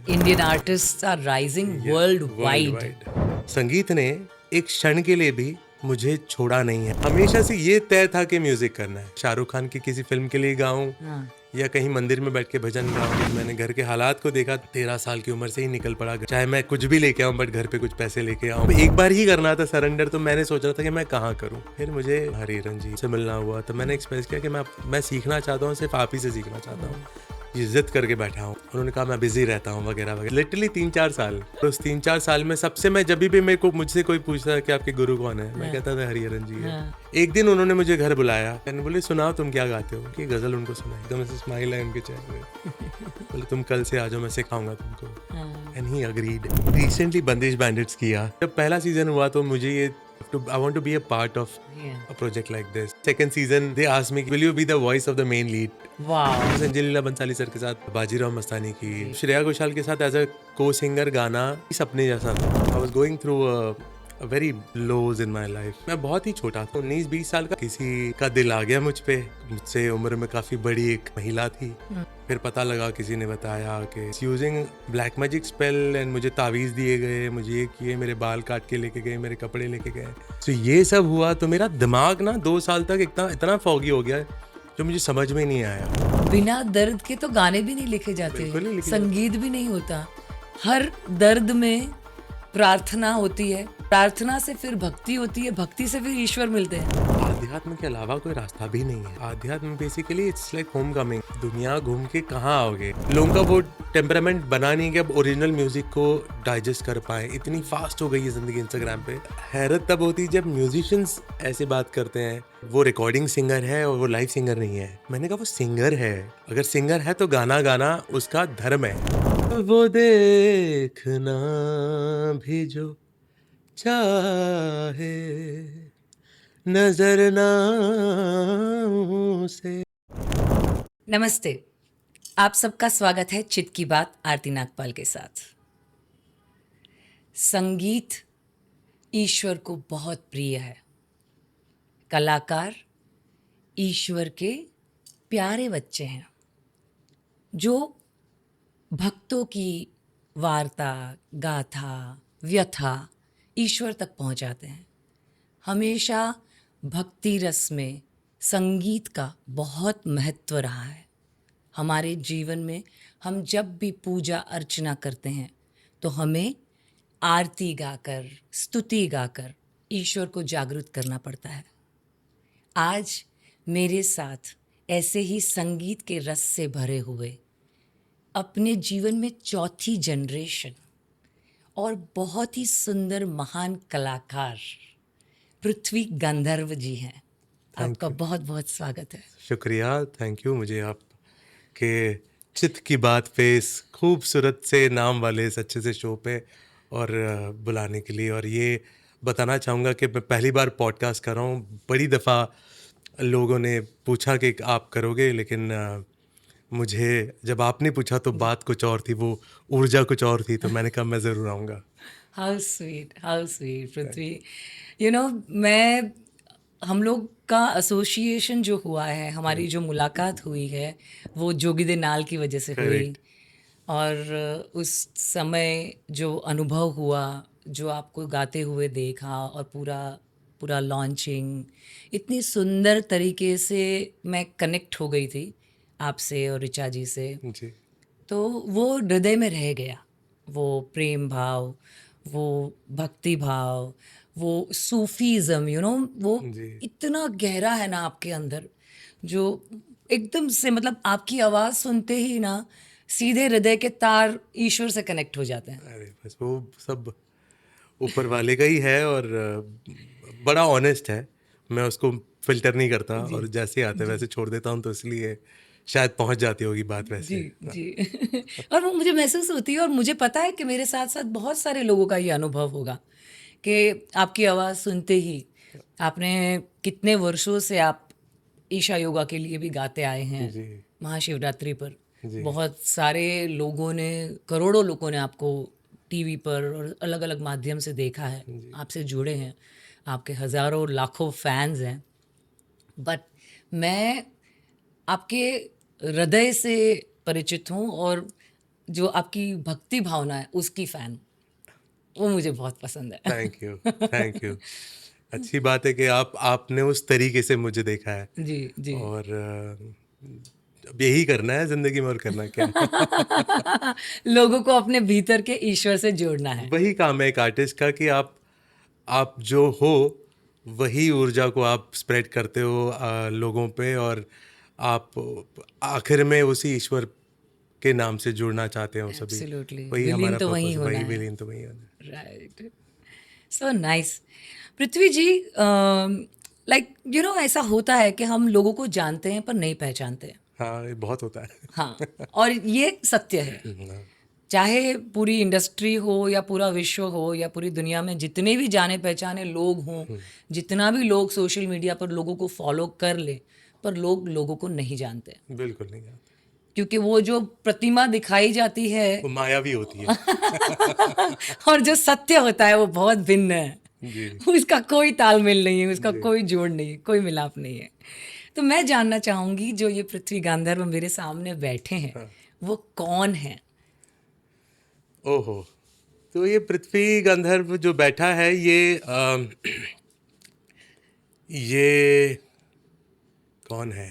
Indian artists are rising worldwide. संगीत ने एक क्षण के लिए भी मुझे छोड़ा नहीं है। हमेशा से ये तय था कि म्यूजिक करना है। शाहरुख खान की किसी फिल्म के लिए गाऊं या कहीं मंदिर में बैठ के भजन गाऊं। मैंने घर के हालात को देखा, 13 साल की उम्र से ही निकल पड़ा। चाहे मैं कुछ भी लेके आऊं बट घर पे कुछ पैसे लेके आऊं। एक बार ही करना था सरेंडर, तो मैंने सोचा था कि मैं कहाँ करूं। फिर मुझे हरिहरन जी से मिलना हुआ, तो मैंने एक्सप्रेस किया कि मैं सीखना चाहता हूँ, सिर्फ आप ही से सीखना चाहता हूँ। ये जिद करके बैठा हूँ। उन्होंने कहा मैं बिजी रहता हूँ वगैरह वगैरह। लिटरली 3-4 साल। तो उस 3-4 साल में सबसे, मैं जब भी मुझसे कोई पूछता कि आपके गुरु कौन है, मैं कहता था हरिहरन जी है। एक दिन उन्होंने मुझे घर बुलाया, मैंने बोले सुनाओ तुम क्या गाते हो, कि गजल उनको सुनाई। एकदम ऐसे स्माइल है उनके चेहरे पे। बोले तुम कल से आ जाओ, मैं सिखाऊंगा तुमको। And he agreed. रिसेंटली बंदिश बैंडिट्स किया। जब पहला सीजन हुआ तो मुझे ये I want to be a part of a project like this. Second season, they asked me, will you be the voice of the main lead? Wow. Sanjay Leela Bhansali sir के साथ बाजीराव मस्तानी की, श्रेया घोषाल के साथ एज अ को सिंगर गाना सपने जैसा था। I was going through a very lows in my life. मैं बहुत ही छोटा था, 19-20 साल का। किसी का दिल आ गया मुझ पे, मुझसे उम्र में काफी बड़ी एक महिला थी। फिर पता लगा, किसी ने बताया कि using black magic spell, and मुझे तावीज दिए गए, मुझे ये किए, मेरे बाल काट के लेके गए, मेरे कपड़े लेके गए। तो ये सब हुआ तो मेरा दिमाग ना 2 साल तक इतना फॉगी हो गया जो मुझे समझ में नहीं आया। बिना दर्द के तो गाने भी नहीं लिखे जाते, बिल्कुल नहीं लिखे संगीत भी नहीं होता। हर दर्द में प्रार्थना होती है, प्रार्थना से फिर भक्ति होती है, भक्ति से फिर ईश्वर मिलते हैं। आध्यात्म के अलावा कोई रास्ता भी नहीं है। आध्यात्म basically it's like home coming. दुनिया घूम के कहाँ आओगे। लोगों का वो टेम्परामेंट बना नहीं कि अब ओरिजिनल म्यूजिक को डाइजेस्ट कर पाए। इतनी फास्ट हो गई है जिंदगी इंस्टाग्राम पे। हैरत तब होती है जब म्यूजिशियंस ऐसे बात करते हैं, वो रिकॉर्डिंग सिंगर है और वो लाइव सिंगर नहीं है। मैंने कहा वो सिंगर है। अगर सिंगर है तो गाना गाना उसका धर्म है। वो देखना भी जो चाहे नजर ना से। नमस्ते, आप सबका स्वागत है चित की बात आरती नागपाल के साथ। संगीत ईश्वर को बहुत प्रिय है। कलाकार ईश्वर के प्यारे बच्चे हैं जो भक्तों की वार्ता, गाथा, व्यथा ईश्वर तक पहुंचाते हैं। हमेशा भक्ति रस में संगीत का बहुत महत्व रहा है। हमारे जीवन में हम जब भी पूजा अर्चना करते हैं तो हमें आरती गाकर, स्तुति गाकर ईश्वर को जागृत करना पड़ता है। आज मेरे साथ ऐसे ही संगीत के रस से भरे हुए अपने जीवन में चौथी जनरेशन और बहुत ही सुंदर महान कलाकार पृथ्वी गंधर्व जी हैं। आपका बहुत बहुत स्वागत है। शुक्रिया, थैंक यू। मुझे आपके चित की बात पे, इस खूबसूरत से नाम वाले इस अच्छे से शो पे और बुलाने के लिए। और ये बताना चाहूँगा कि मैं पहली बार पॉडकास्ट कर रहा हूँ। बड़ी दफ़ा लोगों ने पूछा कि आप करोगे, लेकिन मुझे जब आपने पूछा तो बात कुछ और थी, वो ऊर्जा कुछ और थी, तो मैंने कहा मैं ज़रूर आऊँगा। हाउ स्वीट पृथ्वी। हम लोग का एसोसिएशन जो हुआ है, हमारी जो मुलाकात हुई है, वो जोगी दे नाल की वजह से हुई। और उस समय जो अनुभव हुआ, जो आपको गाते हुए देखा, और पूरा लॉन्चिंग, इतनी सुंदर तरीके से मैं कनेक्ट हो गई थी आपसे और ऋचा जी से जी। तो वो हृदय में रह गया। वो प्रेम भाव, वो भक्ति भाव, वो सूफीज़म, वो इतना गहरा है ना आपके अंदर, जो एकदम से, मतलब आपकी आवाज़ सुनते ही ना सीधे हृदय के तार ईश्वर से कनेक्ट हो जाते हैं। अरे बस वो सब ऊपर वाले का ही है, और बड़ा ऑनेस्ट है। मैं उसको फिल्टर नहीं करता, और जैसे आते वैसे छोड़ देता हूँ, तो इसलिए शायद पहुंच जाती होगी बात वैसे। जी और वो मुझे महसूस होती है, और मुझे पता है कि मेरे साथ साथ बहुत सारे लोगों का ये अनुभव होगा कि आपकी आवाज़ सुनते ही, आपने कितने वर्षों से आप ईशा योगा के लिए भी गाते आए हैं। महाशिवरात्रि पर बहुत सारे लोगों ने, करोड़ों लोगों ने आपको टीवी पर और अलग अलग माध्यम से देखा है, आपसे जुड़े हैं, आपके हज़ारों लाखों फैंस हैं। बट मैं आपके हृदय से परिचित हूँ, और जो आपकी भक्ति भावना है उसकी फैन, वो मुझे बहुत पसंद है। Thank you, thank you. अच्छी बात है कि आपने उस तरीके से मुझे देखा है। जी जी। और अब यही करना है जिंदगी में, और करना क्या है। लोगों को अपने भीतर के ईश्वर से जोड़ना है। वही काम है एक आर्टिस्ट का कि आप जो हो वही ऊर्जा को आप स्प्रेड करते हो लोगों पे, और आप आखिर में उसी ईश्वर के नाम से जुड़ना चाहते हो सभी। एब्सोल्युटली, वही विलीन हमारा तो वही पर्पस, होना वही है। विलीन तो वही होना है। Right, so nice. Prithvi ji, like ऐसा होता है कि हम लोगों को जानते हैं पर नहीं पहचानते हैं। हाँ, ये बहुत होता है। हाँ, और ये सत्य है। चाहे पूरी इंडस्ट्री हो या पूरा विश्व हो या पूरी दुनिया में जितने भी जाने पहचाने लोग हों, जितना भी लोग सोशल मीडिया पर लोगों को फॉलो कर ले, पर लोग लोगों को नहीं जानते, बिल्कुल नहीं जानते, क्योंकि वो जो प्रतिमा दिखाई जाती है वो मायावी होती है। और जो सत्य होता है वो बहुत भिन्न है। जी उसका कोई तालमेल नहीं है, उसका जी। कोई जोड़ नहीं है, कोई मिलाप नहीं है। तो मैं जानना चाहूंगी, जो ये पृथ्वी गांधर्व मेरे सामने बैठे हैं, वो कौन है? ओहो, तो ये पृथ्वी गंधर्व जो बैठा है, ये कौन है?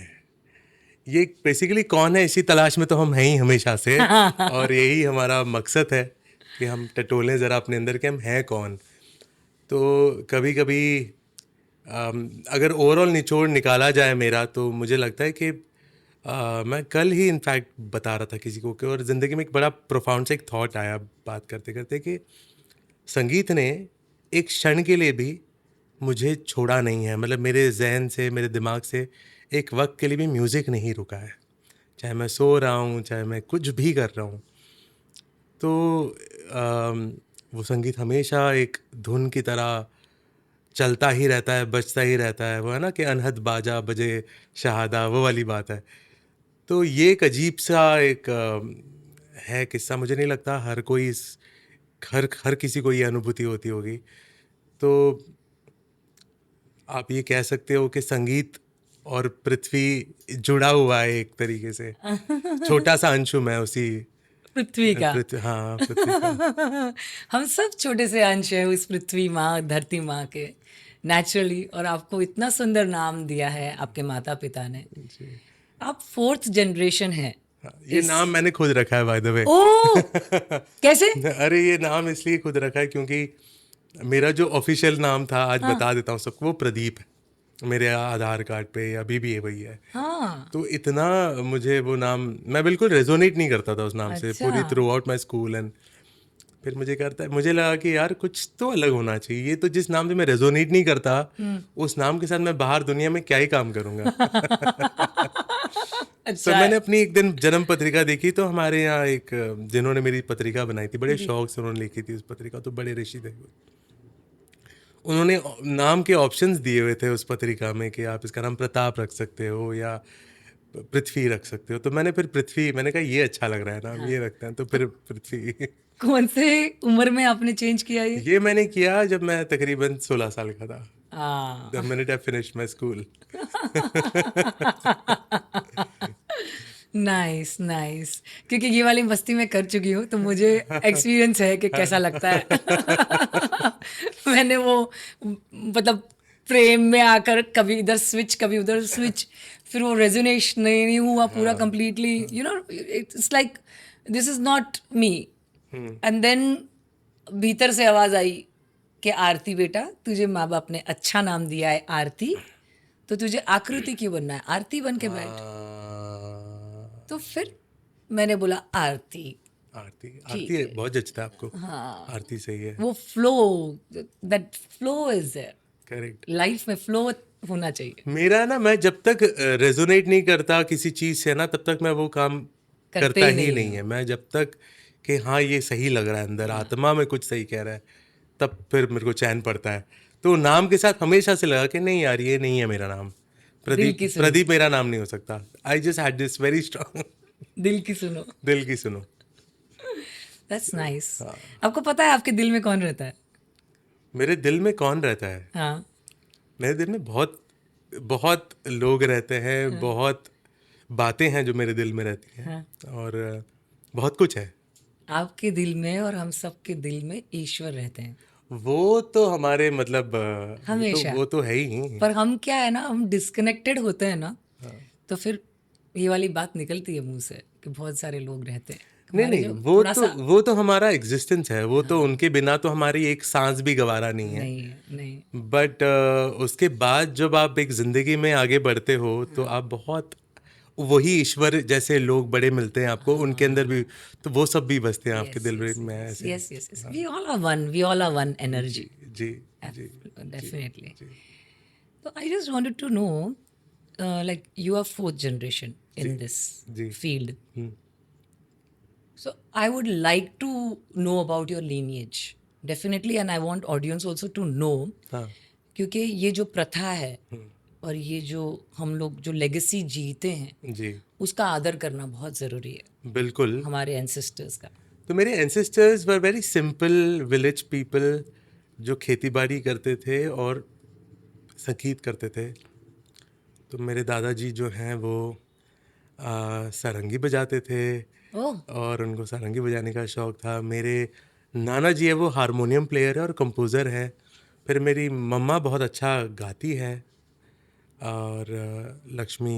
ये बेसिकली कौन है, इसी तलाश में तो हम हैं ही हमेशा से। और यही हमारा मकसद है कि हम टटोलें ज़रा अपने अंदर के हम हैं कौन। तो कभी कभी अगर ओवरऑल निचोड़ निकाला जाए मेरा, तो मुझे लगता है कि मैं कल ही इनफैक्ट बता रहा था किसी को कि, और ज़िंदगी में एक बड़ा प्रोफाउंड सा एक थॉट आया बात करते करते, कि संगीत ने एक क्षण के लिए भी मुझे छोड़ा नहीं है। मतलब मेरे जहन से, मेरे दिमाग से एक वक्त के लिए भी म्यूज़िक नहीं रुका है, चाहे मैं सो रहा हूँ, चाहे मैं कुछ भी कर रहा हूँ। तो वो संगीत हमेशा एक धुन की तरह चलता ही रहता है, बजता ही रहता है। वो है ना कि अनहद बाजा बजे शहादा, वो वाली बात है। तो ये एक अजीब सा एक है किस्सा। मुझे नहीं लगता हर किसी को ये अनुभूति होती होगी। तो आप ये कह सकते हो कि संगीत और पृथ्वी जुड़ा हुआ है एक तरीके से। छोटा सा अंश हूँ मैं उसी पृथ्वी का। हाँ, पृथ्वी का। हम सब छोटे से अंश है उस पृथ्वी माँ, धरती माँ के, नेचुरली। और आपको इतना सुंदर नाम दिया है आपके माता पिता ने। जी। आप 4th जनरेशन हैं। हाँ, ये नाम मैंने खुद रखा है बाय द वे। ओ, कैसे? अरे ये नाम इसलिए खुद रखा है क्योंकि मेरा जो ऑफिशियल नाम था, आज बता देता हूँ सबको, वो प्रदीप है। मेरे आधार कार्ड पे अभी भी वही है। हाँ, तो इतना मुझे वो नाम, मैं बिल्कुल रेजोनेट नहीं करता था उस नाम से अच्छा। पूरी through out my school. And फिर मुझे लगा कि यार कुछ तो अलग होना चाहिए। ये तो जिस नाम से मैं रेजोनेट नहीं करता, उस नाम के साथ मैं बाहर दुनिया में क्या ही काम करूँगा। सो अच्छा मैंने है। अपनी एक दिन जन्म पत्रिका देखी, तो हमारे यहाँ एक जिन्होंने मेरी पत्रिका बनाई थी, बड़े शौक से उन्होंने लिखी थी उस पत्रिका, तो बड़े ऋषि थे। उन्होंने नाम के ऑप्शंस दिए हुए थे उस पत्रिका में कि आप इसका नाम प्रताप रख सकते हो या पृथ्वी रख सकते हो। तो मैंने कहा ये अच्छा लग रहा है नाम, ये रखते हैं, तो फिर पृथ्वी। कौन से उम्र में आपने चेंज किया ये? ये मैंने किया जब मैं तकरीबन 16 साल का था, हाँ। The minute I finished my school. Nice nice, क्योंकि ये वाली मस्ती मैं कर चुकी हूँ, तो मुझे एक्सपीरियंस है कि कैसा लगता है। मैंने वो मतलब प्रेम में आकर कभी इधर स्विच कभी उधर स्विच, फिर वो रेजोनेशन नहीं हुआ पूरा completely, it's like this is not me. And then भीतर से आवाज आई कि आरती बेटा, तुझे माँ बाप ने अच्छा नाम दिया है आरती, तो तुझे आकृति क्यों बनना है, आरती बन के बैठ। तो फिर मैंने बोला आरती। आरती, ठीक आरती है। बहुत जचता है आपको। हाँ, आरती सही है। वो flow, that flow is there. Correct. Life में फ्लो होना चाहिए। मेरा ना, मैं जब तक रेजोनेट नहीं करता किसी चीज से ना, तब तक मैं वो काम करते करता ही ही नहीं नहीं है। मैं जब तक कि हाँ ये सही लग रहा है, अंदर आत्मा में कुछ सही कह रहा है, तब फिर मेरे को चैन पड़ता है। तो नाम के साथ हमेशा से लगा कि नहीं यार, ये नहीं है मेरा नाम। दिल प्रदीप की सुनो, प्रदीप मेरा नाम नहीं हो सकता। I just had this very strong, दिल की सुनो। दिल की सुनो। That's nice. आपको पता है आपके दिल में कौन रहता है? मेरे दिल में कौन रहता है? हाँ, मेरे दिल में बहुत बहुत लोग रहते हैं, बहुत बातें हैं जो मेरे दिल में रहती हैं, हाँ। और बहुत कुछ है। आपके दिल में और हम सबके दिल में ईश्वर रहते हैं वो तो हमारे मतलब हमेशा। वो तो है ही। पर हम क्या है ना, हम डिस्कनेक्टेड होते हैं ना, तो फिर ये वाली बात निकलती है मुंह से कि बहुत सारे लोग रहते हैं नहीं हमारे नहीं, जो थोड़ा सा वो तो हमारा एग्जिस्टेंस है, वो तो उनके बिना तो हमारी एक सांस भी गवारा नहीं है। नहीं है, नहीं। बट उसके बाद जब आप एक जिंदगी में आगे बढ़ते हो तो आप बहुत वही ईश्वर जैसे लोग बड़े मिलते हैं आपको, उनके अंदर भी तो वो सब भी बसते हैं आपके यस दिल यस में यस ऐसे। Yes yes yes, we all are one, we all are one जी एनर्जी। जी जी जी डेफिनेटली। जी So I just wanted to know, like you are fourth generation जी in this जी। field. So I would like to know about your lineage, definitely, and I want audience also to know, हाँ क्योंकि ये जो प्रथा है और ये जो हम लोग जो लेगेसी जीते हैं जी उसका आदर करना बहुत ज़रूरी है, बिल्कुल। हमारे एंसेस्टर्स का। तो मेरे ancestors were very simple village people जो खेती बाड़ी करते थे और संगीत करते थे। तो मेरे दादाजी जो हैं वो सारंगी बजाते थे ओह, और उनको सारंगी बजाने का शौक़ था। मेरे नाना जी है वो हारमोनियम प्लेयर है और कंपोज़र है। फिर मेरी मम्मा बहुत अच्छा गाती है और लक्ष्मी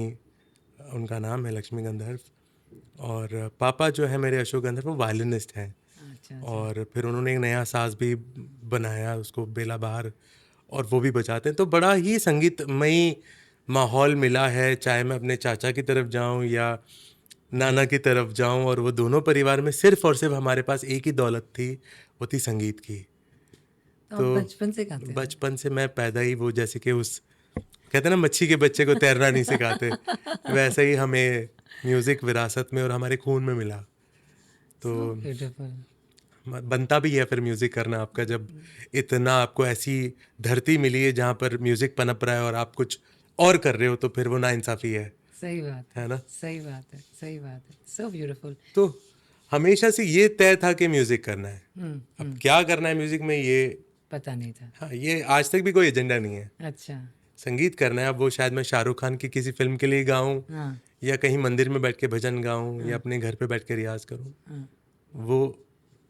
उनका नाम है, लक्ष्मी गंधर्व। और पापा जो है मेरे अशोक गंधर्व वो वायलिनिस्ट हैं। अच्छा। और फिर उन्होंने एक नया साज भी बनाया उसको बेला बहार, और वो भी बजाते हैं। तो बड़ा ही संगीतमयी माहौल मिला है, चाहे मैं अपने चाचा की तरफ जाऊं या नाना की तरफ जाऊं। और वो दोनों परिवार में सिर्फ और सिर्फ हमारे पास एक ही दौलत थी, वो थी संगीत की। तो आप तो बचपन से गाते हैं? बचपन से मैं पैदा ही वो जैसे कि उस कहते हैं ना मच्छी के बच्चे को तैरना नहीं सिखाते, वैसे ही हमें म्यूज़िक विरासत में और हमारे खून में मिला। तो So beautiful. बनता भी है फिर म्यूज़िक करना आपका, जब इतना आपको ऐसी धरती मिली है जहाँ पर म्यूज़िक पनप रहा है और आप कुछ और कर रहे हो, तो फिर वो नाइंसाफ़ी सही बात है ना। सही बात है, सही बात है। So beautiful. तो हमेशा से ये तय था कि म्यूज़िक करना है। अब क्या करना है म्यूज़िक में ये, पता नहीं था। हाँ, ये आज तक भी कोई एजेंडा नहीं है। अच्छा। संगीत करना है। अब वो शायद मैं शाहरुख खान की किसी फिल्म के लिए गाऊं हाँ या कहीं मंदिर में बैठ के भजन गाऊं या अपने घर पे बैठ के रियाज करूं, हाँ वो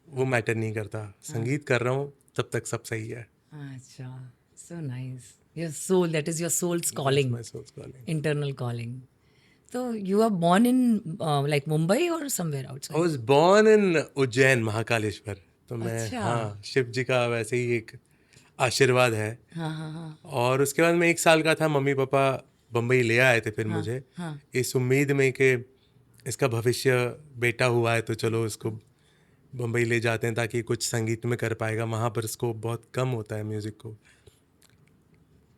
वो मैटर नहीं करता। संगीत कर रहा हूं तब तक सब सही है। अच्छा। So nice. Your soul, that is your souls that's calling, my souls calling. Internal calling. तो you are born in like Mumbai or somewhere I outside? Was born in Ujjain Mahakaleshwar. तो मैं, अच्छा। हाँ, शिव जी का वैसे ही एक आशीर्वाद है। हाँ हाँ हाँ और उसके बाद मैं 1 साल का था, मम्मी पापा बम्बई ले आए थे फिर हाँ मुझे, हाँ। इस उम्मीद में कि इसका भविष्य बेटा हुआ है तो चलो इसको बम्बई ले जाते हैं ताकि कुछ संगीत में कर पाएगा। वहाँ पर स्कोप बहुत कम होता है म्यूज़िक को।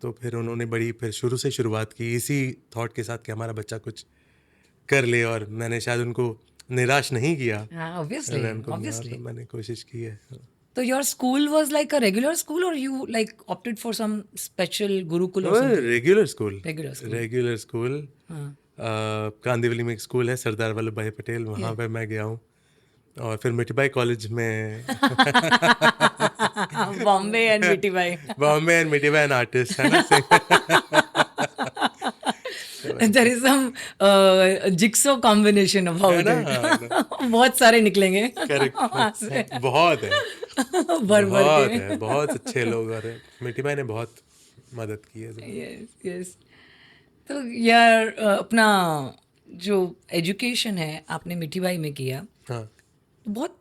तो फिर उन्होंने बड़ी फिर शुरू से शुरुआत की इसी थॉट के साथ कि हमारा बच्चा कुछ कर ले, और मैंने शायद उनको निराश नहीं किया। हाँ, obviously, मैंने उनको obviously. मैंने कोशिश की है। So your school was like a regular school or you like opted for some special Gurukul or something? Regular school, Regular school. Regular school. हाँ। कांदिवली में एक स्कूल है सरदार वल्लभ भाई पटेल, वहाँ पे मैं गया हूँ। और फिर मिठीबाई कॉलेज में बॉम्बे एंड मिठी भाई। Bombay and Mithibai an artist, है ना। There is some jigsaw combination है about ना, it. बहुत सारे निकलेंगे वहाँ से, करेक्ट। बहुत है, भर भर बहुत के। है, बहुत अच्छे लोग। और मिठीबाई ने बहुत मदद की है सबकी। Yes yes. तो यार अपना जो एजुकेशन है आपने मिठी बाई में किया, हाँ तो बहुत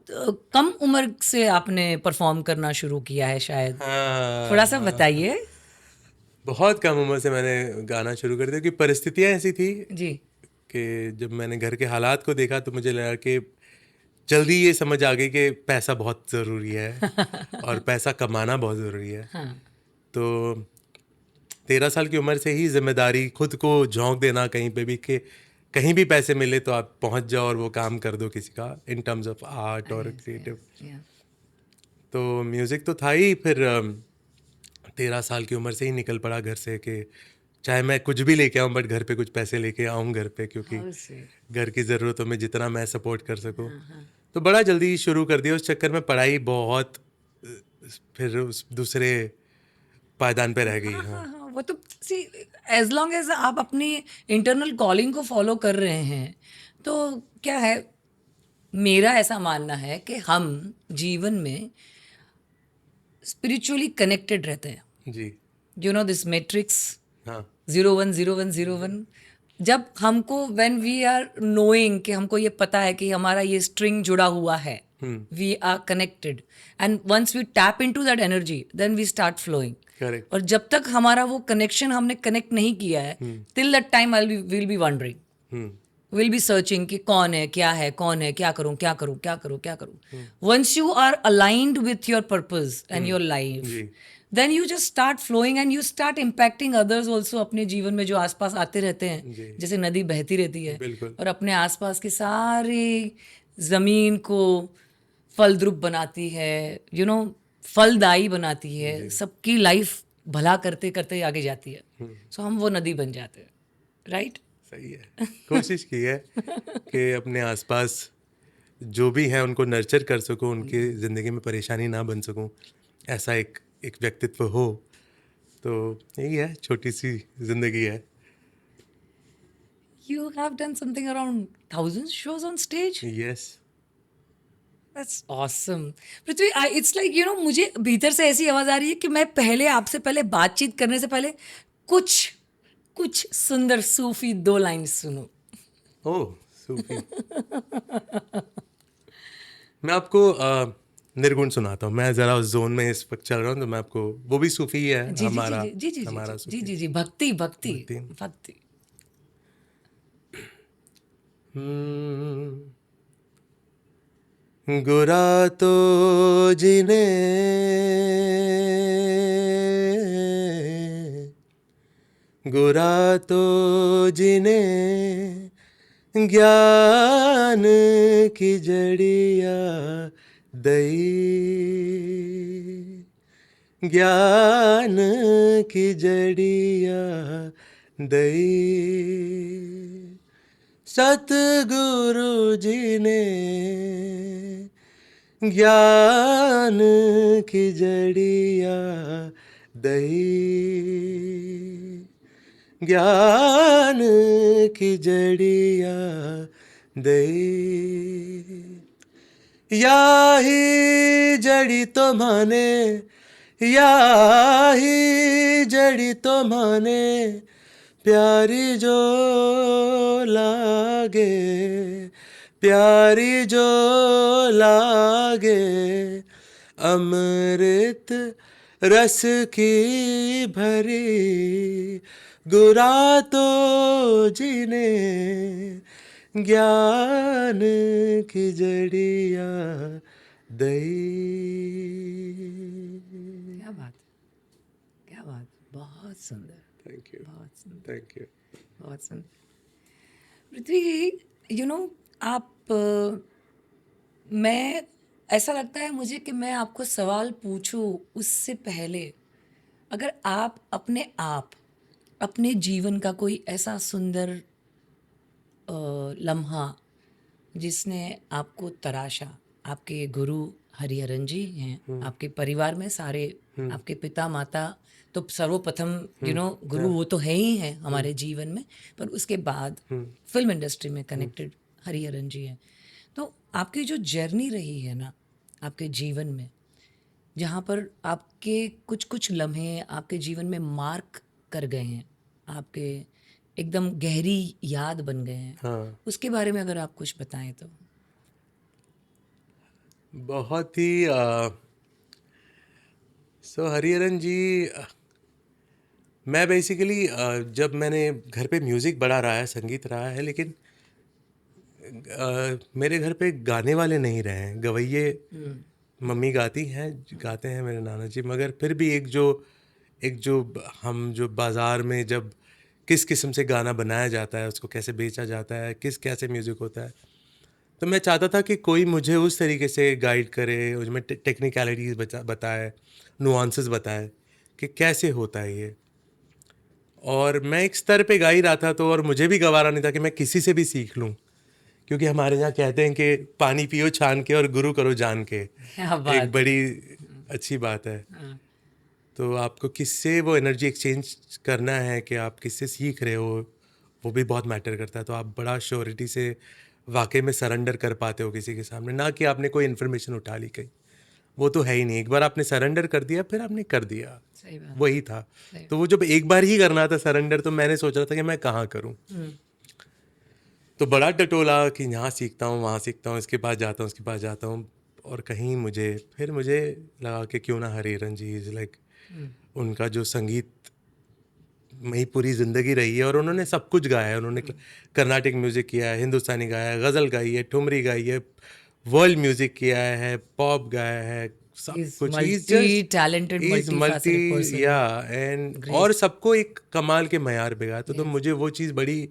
कम उम्र से आपने परफॉर्म करना शुरू किया है शायद, थोड़ा सा हाँ, बताइए। बहुत कम उम्र से मैंने गाना शुरू कर दिया, क्योंकि परिस्थितियाँ ऐसी थी जी। कि जब मैंने घर के हालात को देखा तो मुझे लगा कि जल्दी ये समझ आ गई कि पैसा बहुत ज़रूरी है और पैसा कमाना बहुत ज़रूरी है। हाँ तो 13 साल की उम्र से ही जिम्मेदारी, खुद को झोंक देना कहीं पे भी कि कहीं भी पैसे मिले तो आप पहुंच जाओ और वो काम कर दो किसी का, इन टर्म्स ऑफ आर्ट और क्रिएटिव। या तो म्यूज़िक तो था ही। फिर 13 साल की उम्र से ही निकल पड़ा घर से कि चाहे मैं कुछ भी लेके आऊँ बट घर पे कुछ पैसे लेके आऊँ घर पे, क्योंकि हाउ स्वीट। घर की ज़रूरतों में जितना मैं सपोर्ट कर सकूँ। तो बड़ा जल्दी शुरू कर दिया। उस चक्कर में पढ़ाई बहुत फिर उस दूसरे पायदान पे रह गई। हाँ हाँ हाँ हाँ, वो तो सी, एज लॉन्ग एज आप अपनी इंटरनल कॉलिंग को फॉलो कर रहे हैं तो क्या है, मेरा ऐसा मानना है कि हम जीवन में स्पिरिचुअली कनेक्टेड रहते हैं। जी। यू नो दिस मैट्रिक्स हाँ 010101, जब हमको व्हेन वी आर नोइंग कि हमको ये पता है कि हमारा ये स्ट्रिंग जुड़ा हुआ है, we are connected, and once we tap into that energy then we start flowing. Correct. और जब तक हमारा वो कनेक्शन हमने कनेक्ट नहीं किया है, till that time I will be wondering, will be searching कि कौन है, क्या है, कौन है, क्या करूं, क्या करूं, क्या करूं, क्या करूं। Once you are aligned with your purpose and your life, जी। Then you just start flowing and you start impacting others also अपने जीवन में जो आसपास आते रहते हैं, जी। जैसे नदी बहती रहती है बिल्कुल। और अपने आसपास की सारी जमीन को फलद्रुप बनाती है, यू नो फलदायी बनाती है, सबकी लाइफ भला करते करते आगे जाती है। सो हम वो नदी बन जाते हैं, राइट? सही है। कोशिश की है कि अपने आसपास जो भी है उनको नर्चर कर सकूं, उनकी ज़िंदगी में परेशानी ना बन सकूं, ऐसा एक व्यक्तित्व हो। तो यही है, छोटी सी ज़िंदगी है। You have done something around 1,000 shows on stage? Yes. That's awesome. Prithvi, it's like, you know, मुझे भीतर से ऐसी आवाज आ रही है कि मैं पहले आपसे पहले बातचीत करने से पहले कुछ कुछ सुंदर सूफी 2 लाइन सुनो। ओह सूफी। मैं आपको निर्गुण सुनाता हूँ। मैं ज़रा उस जोन में इस वक्त चल रहा हूँ, तो मैं आपको, वो भी सूफी ही है, जी जी जी हमारा जी जी जी जी हमारा जी सूफी। जी जी, भक्ति भक्ति भक्ति। भक्ति। गुरा तो जिने गुरा तो जिने ज्ञान की जड़िया दई, ज्ञान की जड़िया दई। सतगुरु जी ने ज्ञान की जड़िया दई, ज्ञान की जड़िया दई। या ही जड़ी तो माने, या ही जड़ी तो माने, प्यारी जो लागे, प्यारी जो लागे, अमृत रस की भरी। गुरा तो जिने ज्ञान की जड़िया दई। क्या बात, क्या बात, बहुत सुंदर, थैंक यू, बहुत सुंदर, थैंक यू। बहुत सुंदर। पृथ्वी, यू नो, आप मैं ऐसा लगता है मुझे कि मैं आपको सवाल पूछूं उससे पहले, अगर आप अपने जीवन का कोई ऐसा सुंदर लम्हा जिसने आपको तराशा, आपके गुरु हरिहरन जी हैं, आपके परिवार में सारे, आपके पिता माता तो सर्वप्रथम, यू नो, गुरु वो तो है ही हैं हमारे जीवन में, पर उसके बाद फिल्म इंडस्ट्री में कनेक्टेड हरिहरन जी हैं। तो आपकी जो जर्नी रही है ना आपके जीवन में, जहाँ पर आपके कुछ कुछ लम्हे आपके जीवन में मार्क कर गए हैं, आपके एकदम गहरी याद बन गए हैं, हाँ, उसके बारे में अगर आप कुछ बताएं तो। बहुत ही हरिहरन जी, मैं बेसिकली जब मैंने घर पे म्यूज़िक बड़ा रहा है, संगीत रहा है, लेकिन मेरे घर पे गाने वाले नहीं रहे हैं, गवैये। मम्मी गाती हैं, गाते हैं मेरे नाना जी, मगर फिर भी हम जो बाज़ार में जब किस किस्म से गाना बनाया जाता है, उसको कैसे बेचा जाता है, कैसे म्यूज़िक होता है, तो मैं चाहता था कि कोई मुझे उस तरीके से गाइड करे, उसमें टेक्निकलिटीज़ बताए, नुआंसेस बताए कि कैसे होता है ये। और मैं एक स्तर पे गा ही रहा था, तो और मुझे भी गवारा नहीं था कि मैं किसी से भी सीख लूँ, क्योंकि हमारे यहाँ कहते हैं कि पानी पियो छान के और गुरु करो जान के। क्या एक बात, बड़ी अच्छी बात है। तो आपको किससे वो एनर्जी एक्सचेंज करना है, कि आप किससे सीख रहे हो, वो भी बहुत मैटर करता है। तो आप बड़ा श्योरिटी से वाकई में सरेंडर कर पाते हो किसी के सामने, ना कि आपने कोई इन्फॉर्मेशन उठा ली कहीं, वो तो है ही नहीं। एक बार आपने सरेंडर कर दिया, फिर आपने कर दिया, सही बात। वही था। तो वो जब एक बार ही करना था सरेंडर, तो मैंने सोचा था कि मैं कहाँ करूँ। तो बड़ा टटोला कि यहाँ सीखता हूँ, वहाँ सीखता हूँ, इसके पास जाता हूँ, उसके पास जाता हूँ, और कहीं मुझे लगा कि क्यों ना हरिहरन जी इज़ लाइक, उनका जो संगीत में ही पूरी ज़िंदगी रही है, और उन्होंने सब कुछ गाया है। उन्होंने कर्नाटिक म्यूज़िक किया है, हिंदुस्तानी गाया है, गज़ल गाई है, ठुमरी गाई है, वर्ल्ड म्यूज़िक किया है, पॉप गाया है, सब He's कुछ। multi-talented, is multifaceted multi, person. या एंड Great. और सबको एक कमाल के मयार पे गाया। तो मुझे वो चीज़ बड़ी,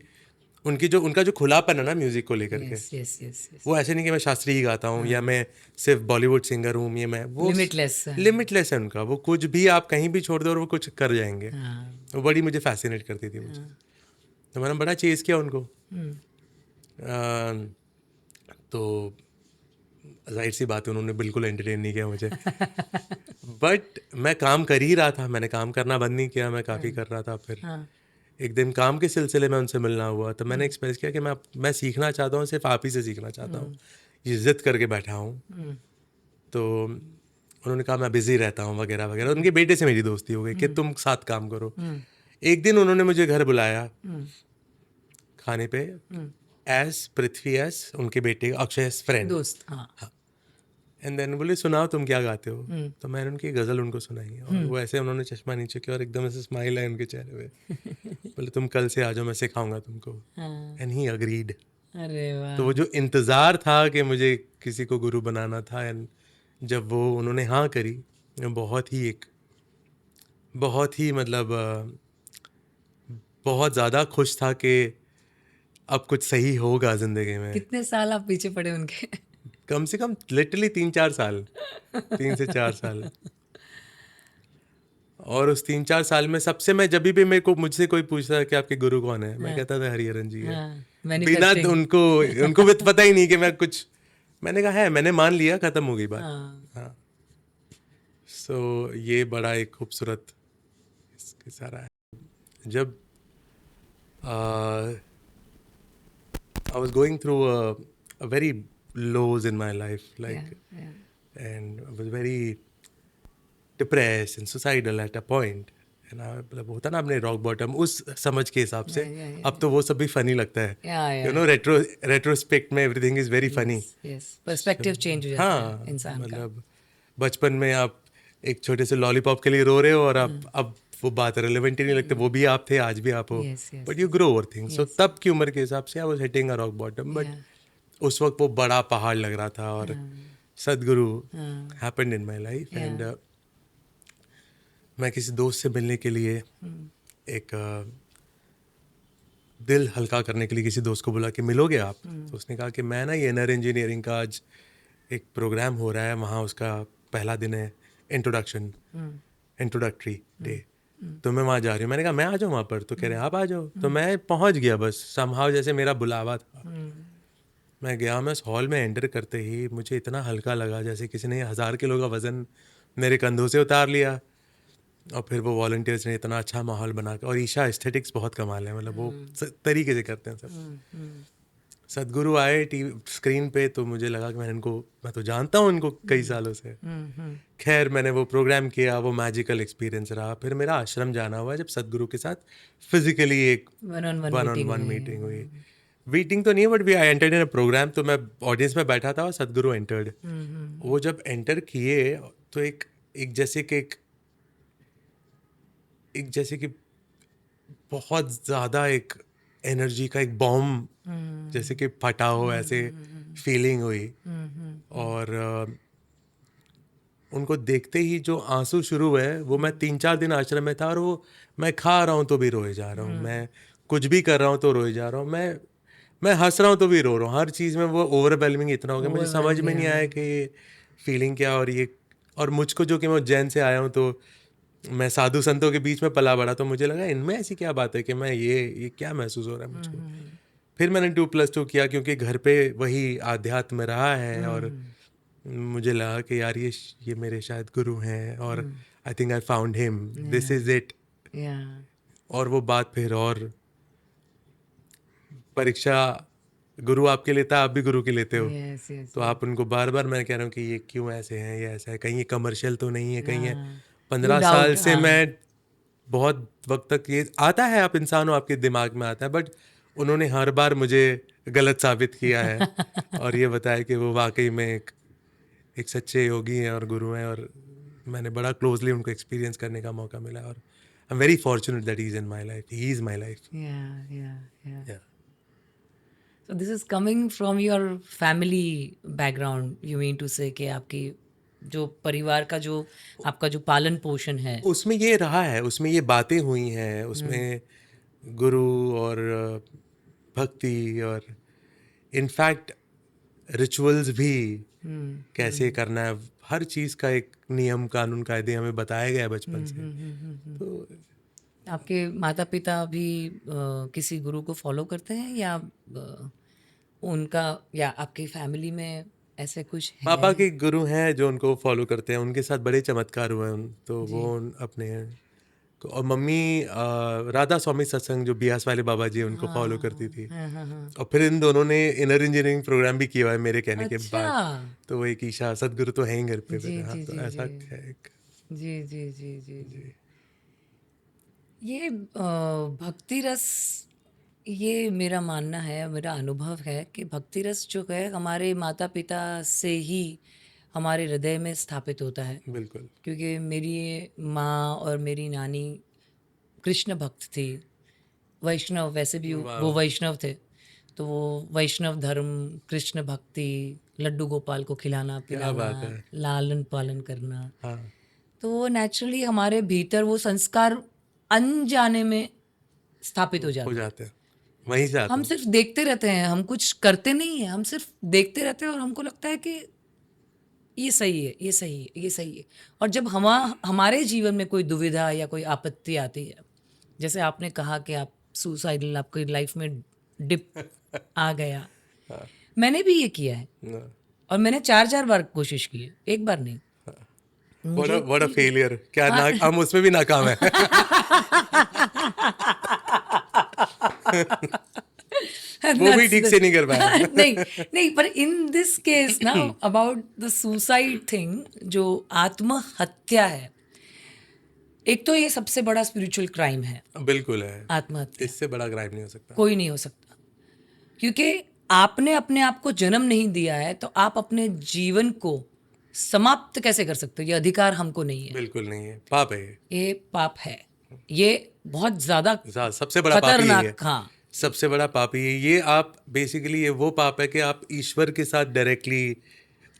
उनका जो खुलापन है ना म्यूज़िक को लेकर के, Yes, yes, yes, yes. वो ऐसे नहीं कि मैं शास्त्रीय ही गाता हूँ या मैं सिर्फ बॉलीवुड सिंगर हूँ, ये मैं वो Limitless. लिमिटलेस है उनका। वो कुछ भी आप कहीं भी छोड़ दो और वो कुछ कर जाएंगे। हाँ. वो बड़ी मुझे फैसिनेट करती थी मुझे, तो मैंने बड़ा चेज़ किया उनको। तो जाहिर सी बात है उन्होंने बिल्कुल एंटरटेन नहीं किया मुझे। बट मैं काम कर ही रहा था, मैंने काम करना बंद नहीं किया, मैं काफ़ी कर रहा था। फिर एक दिन काम के सिलसिले में उनसे मिलना हुआ, तो मैंने एक्सप्रेस किया कि मैं सीखना चाहता हूँ, सिर्फ आप ही से सीखना चाहता हूँ, ये जिद करके बैठा हूँ। तो उन्होंने कहा मैं बिज़ी रहता हूँ वगैरह वगैरह। उनके बेटे से मेरी दोस्ती हो गई कि तुम साथ काम करो। एक दिन उन्होंने मुझे घर बुलाया खाने पे, एज पृथ्वी, एज उनके बेटे अक्षय फ्रेंड, दोस्त. हाँ. एंड देन बोले सुनाओ तुम क्या गाते हो। तो मैंने उनकी गज़ल उनको सुनाई, और वो ऐसे उन्होंने चश्मा नीचे किया और एकदम ऐसे स्माइल है उनके चेहरे पे। बोले तुम कल से आ जाओ, मैं सिखाऊंगा तुमको। And he agreed. अरे वाह. तो वो जो इंतज़ार था कि मुझे किसी को गुरु बनाना था, एंड जब वो उन्होंने हाँ करी, बहुत ही मतलब बहुत ज़्यादा खुश था कि अब कुछ सही होगा ज़िंदगी में। कितने साल आप पीछे पड़े उनके? कम से कम लिटरली 3-4 साल, 3 से 4 साल। और उस 3-4 साल में सबसे, मैं जब भी मुझसे कोई पूछता है कि आपके गुरु कौन है, मैं कहता था हरिहरन जी है। बिना Manifesting. उनको भी पता ही नहीं कि मैं कुछ, मैंने कहा है, मैंने मान लिया, खत्म हो गई बात। हाँ। सो ये बड़ा एक खूबसूरत इसके सारा है। जब I was going through a very lows in my life, like, and I was very depressed and suicidal at a point. And मतलब होता ना अपने रॉक बॉटम उस समझ के हिसाब से। अब तो वो सब भी फनी लगता है, यू नो, रेट्रोस्पेक्ट में everything is very funny. Perspective change हो जाता हाँ, है इंसान का. मतलब बचपन में आप एक छोटे से लॉलीपॉप के लिए रो रहे हो, और अब वो बात रेलेवेंट ही नहीं लगती। वो भी आप थे, आज भी आप हो, but you grow over things. So तब की उम्र के हिसाब से I was hitting a rock bottom, but उस वक्त वो बड़ा पहाड़ लग रहा था, और सदगुरु happened in my life. And मैं किसी दोस्त से मिलने के लिए, एक दिल हल्का करने के लिए किसी दोस्त को बोला कि मिलोगे आप। तो उसने कहा कि मैं ना, ये इनर इंजीनियरिंग का आज एक प्रोग्राम हो रहा है वहाँ, उसका पहला दिन है, इंट्रोडक्टरी डे, तो मैं वहाँ जा रही हूँ। मैंने कहा मैं आ जाऊँ वहाँ पर? तो कह रहे हैं आप आ जाओ। तो मैं पहुँच गया, बस समहाउ जैसे मेरा बुलावा था। मैं गया, मैं उस हॉल में एंटर करते ही मुझे इतना हल्का लगा जैसे किसी ने 1000 किलो का वज़न मेरे कंधों से उतार लिया। और फिर वो वॉलंटियर्स ने इतना अच्छा माहौल बना के, और ईशा एस्थेटिक्स बहुत कमाल है, मतलब वो तरीके से करते हैं सब। सदगुरु आए टीवी स्क्रीन पे, तो मुझे लगा कि मैं तो जानता हूँ इनको कई सालों से। खैर मैंने वो प्रोग्राम किया, वो मैजिकल एक्सपीरियंस रहा। फिर मेरा आश्रम जाना हुआ, जब सदगुरु के साथ फिजिकली एक वन ऑन वन मीटिंग हुई। मीटिंग तो नहीं, but we I entered in a program. तो मैं ऑडियंस में बैठा था और सदगुरु एंटर्ड। वो जब एंटर किए, तो एक जैसे कि बहुत ज़्यादा एक एनर्जी का एक बॉम्ब जैसे कि फटा हो, ऐसे फीलिंग हुई। और उनको देखते ही जो आंसू शुरू हुए, वो मैं 3-4 दिन आश्रम में था, और वो मैं खा रहा हूँ तो भी रोए जा रहा हूँ, मैं कुछ भी कर रहा हूँ तो रोए जा रहा हूँ, मैं हंस रहा हूँ तो भी रो रहा हूँ। हर चीज़ में वो ओवरवेलमिंग इतना हो गया, मुझे समझ में नहीं आया कि ये फीलिंग क्या। और मुझको जो कि मैं उज्जैन से आया हूँ, तो मैं साधु संतों के बीच में पला बड़ा, तो मुझे लगा इनमें ऐसी क्या बात है कि मैं ये क्या महसूस हो रहा है मुझको। फिर मैंने 2+2 किया, क्योंकि घर पे वही आध्यात्म रहा है, और मुझे लगा कि यार ये मेरे शायद गुरु हैं, और I think I found him, this is it. और वो बात फिर और परीक्षा गुरु आपके लेता है, आप भी गुरु की लेते हो। यस यस तो आप उनको बार बार मैं कह रहा हूँ कि ये क्यों ऐसे हैं, ये ऐसा है, कहीं ये कमर्शियल तो नहीं है, कहीं है। हाँ 15 साल से मैं बहुत वक्त तक ये आता है, आप इंसान हो, आपके दिमाग में आता है, बट उन्होंने हर बार मुझे गलत साबित किया है और ये बताया कि वो वाकई में एक सच्चे योगी हैं और गुरु हैं, और मैंने बड़ा क्लोजली उनको एक्सपीरियंस करने का मौका मिला, और I am very fortunate that he is in my life, he is my life. या So this is coming from your family background, you mean to say कि आपकी जो परिवार का जो आपका जो पालन पोषण है। उसमें ये रहा है, उसमें ये बातें हुई हैं, उसमें गुरु और भक्ति और इनफैक्ट रिचुअल्स भी कैसे करना है, हर चीज़ का एक नियम कानून कायदे हमें बताया गया है बचपन से। तो आपके माता पिता भी किसी गुरु को फॉलो करते हैं या उनका या आपकी फैमिली में ऐसे कुछ है? पापा के गुरु हैं जो उनको फॉलो करते हैं, उनके साथ बड़े चमत्कार हुए हैं, तो वो अपने, और मम्मी राधा स्वामी सत्संग जो बियास वाले बाबा जी उनको फॉलो करती थी। और फिर इन दोनों ने इनर इंजीनियरिंग प्रोग्राम भी किया हुआ है मेरे कहने के बाद। तो वो एक ईशा सदगुरु तो है ही घर पे मेरे। हाँ, तो ऐसा है एक। जी जी जी जी जी। ये भक्ति रस, ये मेरा मानना है, मेरा अनुभव है कि भक्ति रस जो है हमारे माता पिता से ही हमारे हृदय में स्थापित होता है। बिल्कुल। क्योंकि मेरी माँ और मेरी नानी कृष्ण भक्त थी, वैष्णव, वैसे भी वो वैष्णव थे, तो वो वैष्णव धर्म, कृष्ण भक्ति, लड्डू गोपाल को खिलाना पिलाना, लालन पालन करना, तो वो नेचुरली हमारे भीतर वो संस्कार अनजाने में स्थापित हो जाते हैं। वहीं से आता हम सिर्फ देखते रहते हैं, हम कुछ करते नहीं है, हम सिर्फ देखते रहते हैं और हमको लगता है कि ये सही है, ये सही है, ये सही है। और जब हमारे जीवन में कोई दुविधा या कोई आपत्ति आती है, जैसे आपने कहा कि आप सुसाइडल, आपकी लाइफ में डिप आ गया, मैंने भी ये किया है और मैंने 4 बार कोशिश की है, एक बार नहीं। What a failure! क्या हम उसमें भी नाकाम है। वो भी ठीक से नहीं कर पाया। नहीं, पर इन दिस केस ना, अबाउट द सुसाइड थिंग, जो आत्महत्या है, एक तो ये सबसे बड़ा स्पिरिचुअल क्राइम है। बिल्कुल है, आत्महत्या इससे बड़ा क्राइम नहीं हो सकता, कोई नहीं हो सकता। क्योंकि आपने अपने आप को जन्म नहीं दिया है, तो आप अपने जीवन को समाप्त कैसे कर सकते हो? ये अधिकार हमको नहीं है। बिल्कुल नहीं है, पाप है ये पाप है, ये बहुत ज्यादा सबसे बड़ा खतरनाक। पाप है। हाँ, सबसे बड़ा पाप ये आप बेसिकली, ये वो पाप है कि आप ईश्वर के साथ डायरेक्टली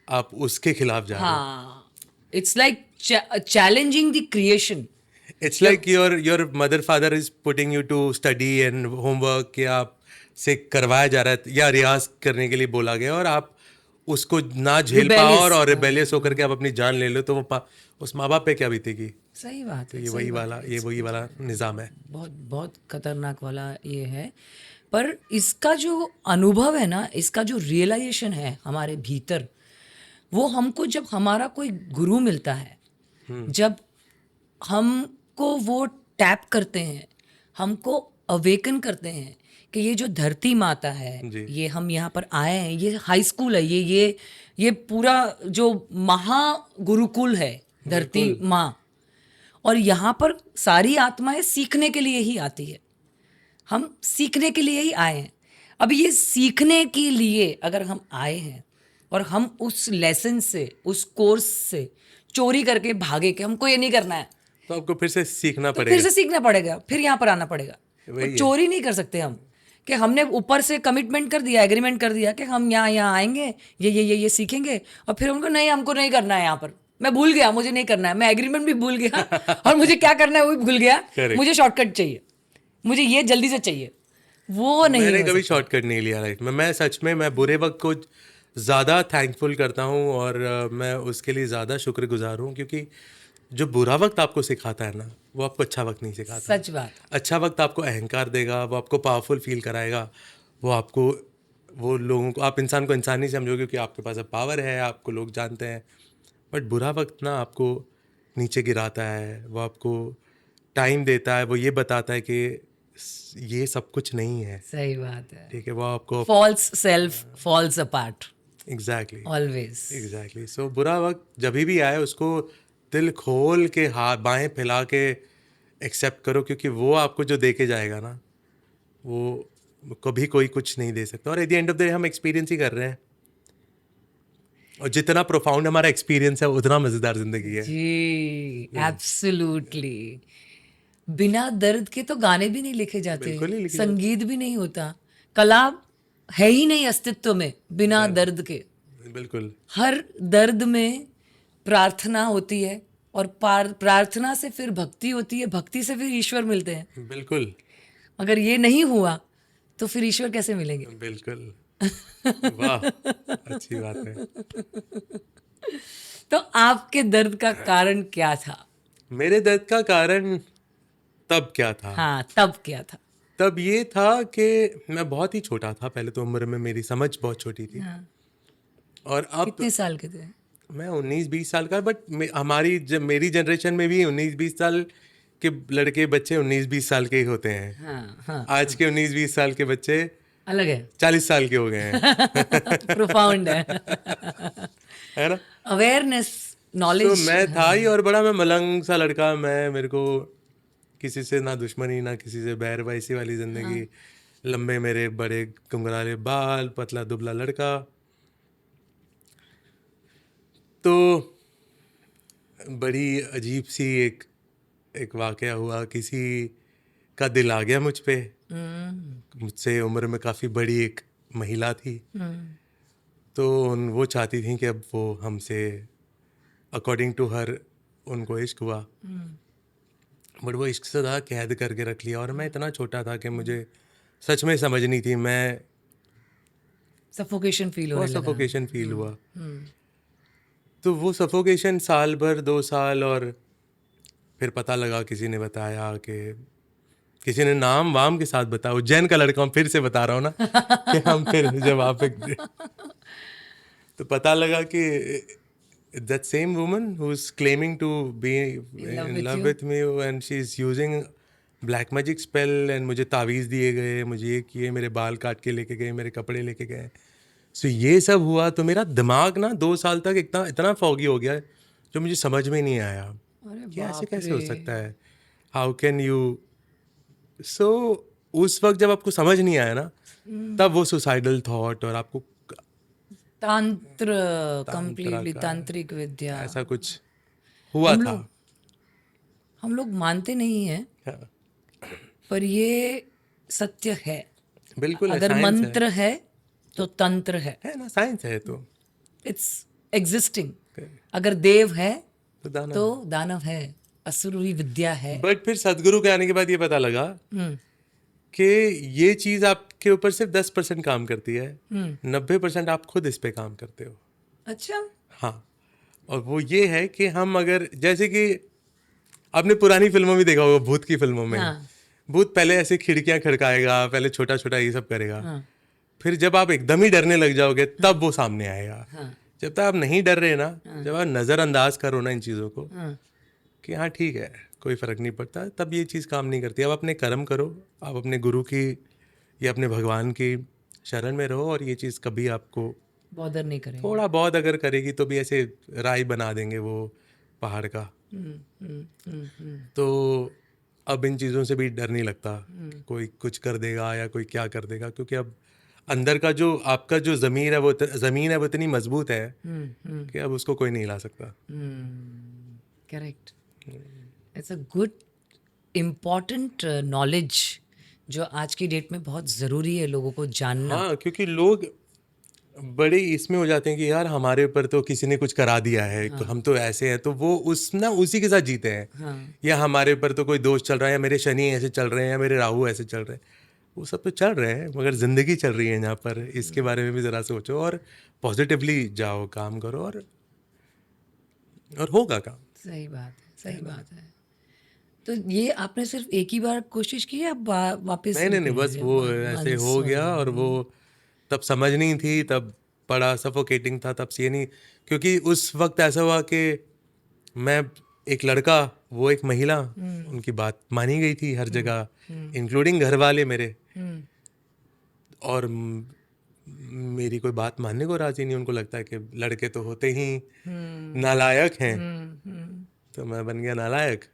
आप उसके खिलाफ जा रहे हो। हाँ, it's like challenging the creation. It's like your mother father is putting you to study and homework, कि आप से करवाया जा रहा है या रियाज करने के लिए बोला गया, और आप उसको ना झेल पाओ और रिबेलियस होकर के आप अपनी जान ले लो, तो वो उस माँ बाप पे क्या बीतेगी? सही बात है। ये वही वाला निज़ाम है। बहुत बहुत खतरनाक वाला ये है। पर इसका जो अनुभव है ना, इसका जो रियलाइजेशन है हमारे भीतर, वो हमको जब हमारा कोई गुरु मिलता है, जब हमको वो टैप करते हैं, हमको अवेकन करते हैं कि ये जो धरती माता है, ये हम यहाँ पर आए हैं, ये हाई स्कूल है, ये पूरा जो महा गुरुकुल है, धरती माँ, और यहाँ पर सारी आत्माएं सीखने के लिए ही आती है। हम सीखने के लिए ही आए हैं। अब ये सीखने के लिए अगर हम आए हैं और हम उस लेसन से, उस कोर्स से चोरी करके भागे कि हमको ये नहीं करना है, तो आपको फिर से सीखना पड़ेगा, फिर से सीखना पड़ेगा, फिर यहाँ पर आना पड़ेगा। तो चोरी नहीं कर सकते हम कि हमने ऊपर से कमिटमेंट कर दिया, एग्रीमेंट कर दिया कि हम यहाँ आएंगे, ये सीखेंगे, और फिर उनको नहीं, हमको नहीं करना है, यहाँ पर मैं भूल गया, मुझे नहीं करना है, मैं एग्रीमेंट भी भूल गया और मुझे क्या करना है वो भी भूल गया, मुझे शॉर्टकट चाहिए, मुझे ये जल्दी से चाहिए, वो नहीं। मैंने कभी शॉर्टकट नहीं लिया लाइफ में। मैं सच में, मैं बुरे वक्त को ज़्यादा थैंकफुल करता हूँ और मैं उसके लिए ज़्यादा शुक्रगुजार हूँ, क्योंकि जो बुरा वक्त आपको सिखाता है ना, वो आपको अच्छा वक्त नहीं सिखाता। सच बात। अच्छा वक्त आपको अहंकार देगा, वो आपको पावरफुल फील कराएगा, वो आपको, वो लोगों को, आप इंसान को इंसान नहीं समझोगे क्योंकि आपके पास अब पावर है, आपको लोग जानते हैं। बट बुरा वक्त ना आपको नीचे गिराता है, वो आपको टाइम देता है, वो ये बताता है कि ये सब कुछ नहीं है, सही बात है. ठीक है. वो आपको False self falls apart exactly always. Exactly. So बुरा वक्त जब भी आए उसको दिल खोल के हाथ बाहें फैला के एक्सेप्ट करो, क्योंकि वो आपको जो दे के जाएगा ना, वो कभी कोई कुछ नहीं दे सकता. और at the end of the day हम एक्सपीरियंस ही कर रहे हैं, और जितना प्रोफाउंड हमारा एक्सपीरियंस है उतना मजेदार जिंदगी है. जी, एब्सोल्युटली. बिना दर्द के तो गाने भी नहीं लिखे जाते, बिल्कुल नहीं लिखे संगीत भी नहीं होता, कला है ही नहीं अस्तित्व में बिना दर्द के. बिल्कुल. हर दर्द में प्रार्थना होती है, और प्रार्थना से फिर भक्ति होती है, भक्ति से फिर ईश्वर मिलते हैं. बिल्कुल. अगर ये नहीं हुआ तो फिर ईश्वर कैसे मिलेंगे? बिल्कुल. वाह, अच्छी बात है. तो आपके दर्द का कारण क्या था? मेरे दर्द का कारण तब क्या था? हाँ, तब क्या था? तब ये था कि मैं बहुत ही छोटा था. पहले तो उम्र में मेरी समझ बहुत छोटी थी. हाँ. और अब कितने साल के थे? मैं 19-20 साल का. बट मेरी जनरेशन में भी 19-20 साल के लड़के बच्चे 19-20 साल के ही होते हैं. हाँ हाँ. आज के 19-20 साल के बच्चे अलग है. 40 साल के हो गए हैं. प्रोफाउंड है. है ना. अवेयरनेस, तो नॉलेज. मैं था ही, और बड़ा मैं मलंग सा लड़का. मेरे को किसी से ना दुश्मनी ना किसी से बैर, वैसी वाली जिंदगी. लंबे मेरे बड़े घुंघराले बाल, पतला दुबला लड़का. तो बड़ी अजीब सी एक वाकया हुआ. किसी का दिल आ गया मुझ पे. मुझसे उम्र में काफ़ी बड़ी एक महिला थी. तो वो चाहती थी कि अब वो हमसे, अकॉर्डिंग टू हर, उनको इश्क हुआ. बट वो इश्क से ज़्यादा कैद करके रख लिया. और मैं इतना छोटा था कि मुझे सच में समझ नहीं थी. मैं सफोकेशन फील होने बहुत लगा. सफोकेशन फील हुआ. तो वो सफोकेशन साल भर, 2 साल, और फिर पता लगा, किसी ने बताया कि, किसी ने नाम वाम के साथ बताया, उज्जैन का लड़का हूँ, फिर से बता रहा हूँ ना कि हम फिर जब वहाँ पे तो पता लगा कि that same woman who's claiming to be in love with me, and she's using black magic spell, and मुझे तावीज़ दिए गए, मुझे ये किए, मेरे बाल काट के लेके गए, मेरे कपड़े लेके गए. सो ये सब हुआ. तो मेरा दिमाग ना 2 साल तक इतना फॉगी हो गया, जो मुझे समझ में नहीं आया कि ऐसे कैसे हो सकता है. How can you. सो उस वक्त जब आपको समझ नहीं आया ना, तब वो सुसाइडल थॉट, और आपको तंत्र, कंप्लीटली तांत्रिक विद्या, ऐसा कुछ हुआ था. हम लोग मानते नहीं हैं, हाँ. पर ये सत्य है. बिल्कुल. अगर मंत्र है तो तंत्र है ना. साइंस है तो इट्स एग्जिस्टिंग. अगर देव है दानव. तो दानव है, असुरी विद्या है. बट फिर सदगुरु के आने के बाद ये पता लगा कि ये चीज आपके ऊपर सिर्फ 10% काम करती है. 90% आप खुद इस पे काम करते हो. अच्छा. हाँ. और वो ये है कि हम अगर, जैसे कि आपने पुरानी फिल्मों में देखा होगा, भूत की फिल्मों में, भूत पहले ऐसे खिड़कियां खड़काएगा, पहले छोटा छोटा ये सब करेगा. फिर जब आप एकदम ही डरने लग जाओगे, तब वो सामने आएगा. जब तक आप नहीं डर रहे ना, जब आप नज़रअंदाज करो ना इन चीज़ों को, कि हाँ ठीक है, कोई फ़र्क नहीं पड़ता, तब ये चीज़ काम नहीं करती. अब अपने कर्म करो, आप अपने गुरु की या अपने भगवान की शरण में रहो, और ये चीज़ कभी आपको बॉदर नहीं करेगी. थोड़ा बहुत अगर करेगी तो भी ऐसे राई बना देंगे वो पहाड़ का. तो अब इन चीज़ों से भी डर नहीं लगता कि कोई कुछ कर देगा या कोई क्या कर देगा, क्योंकि अब अंदर का जो आपका जो ज़मीन है वो इतनी मजबूत है कि अब उसको कोई नहीं हिला सकता. Correct. It's a good important knowledge जो आज की डेट में बहुत ज़रूरी है लोगों को जानना. हाँ, क्योंकि लोग बड़े इसमें हो जाते हैं कि यार हमारे ऊपर तो किसी ने कुछ करा दिया है, तो हम तो ऐसे हैं, तो वो उसी के साथ जीते हैं. या हमारे ऊपर तो कोई दोष चल रहा है, या मेरे शनि ऐसे चल रहे हैं, या मेरे राहु ऐसे चल रहे हैं. वो सब तो चल रहे हैं, मगर ज़िंदगी चल रही है यहाँ पर. इसके बारे में भी ज़रा सोचो और पॉजिटिवली जाओ, काम करो, और होगा काम. सही बात है, सही बात है. तो ये आपने सिर्फ एक ही बार कोशिश की या वापस? नहीं, बस वो ऐसे हो गया. और वो तब समझ नहीं थी, तब बड़ा सफोकेटिंग था, तब से ये नहीं. क्योंकि उस वक्त ऐसा हुआ कि मैं एक लड़का, वो एक महिला, उनकी बात मानी गई थी हर जगह, इंक्लूडिंग घर वाले मेरे, और मेरी कोई बात मानने को राजी नहीं। उनको लगता है कि लड़के तो होते ही नालायक हैं, तो मैं बन गया नालायक।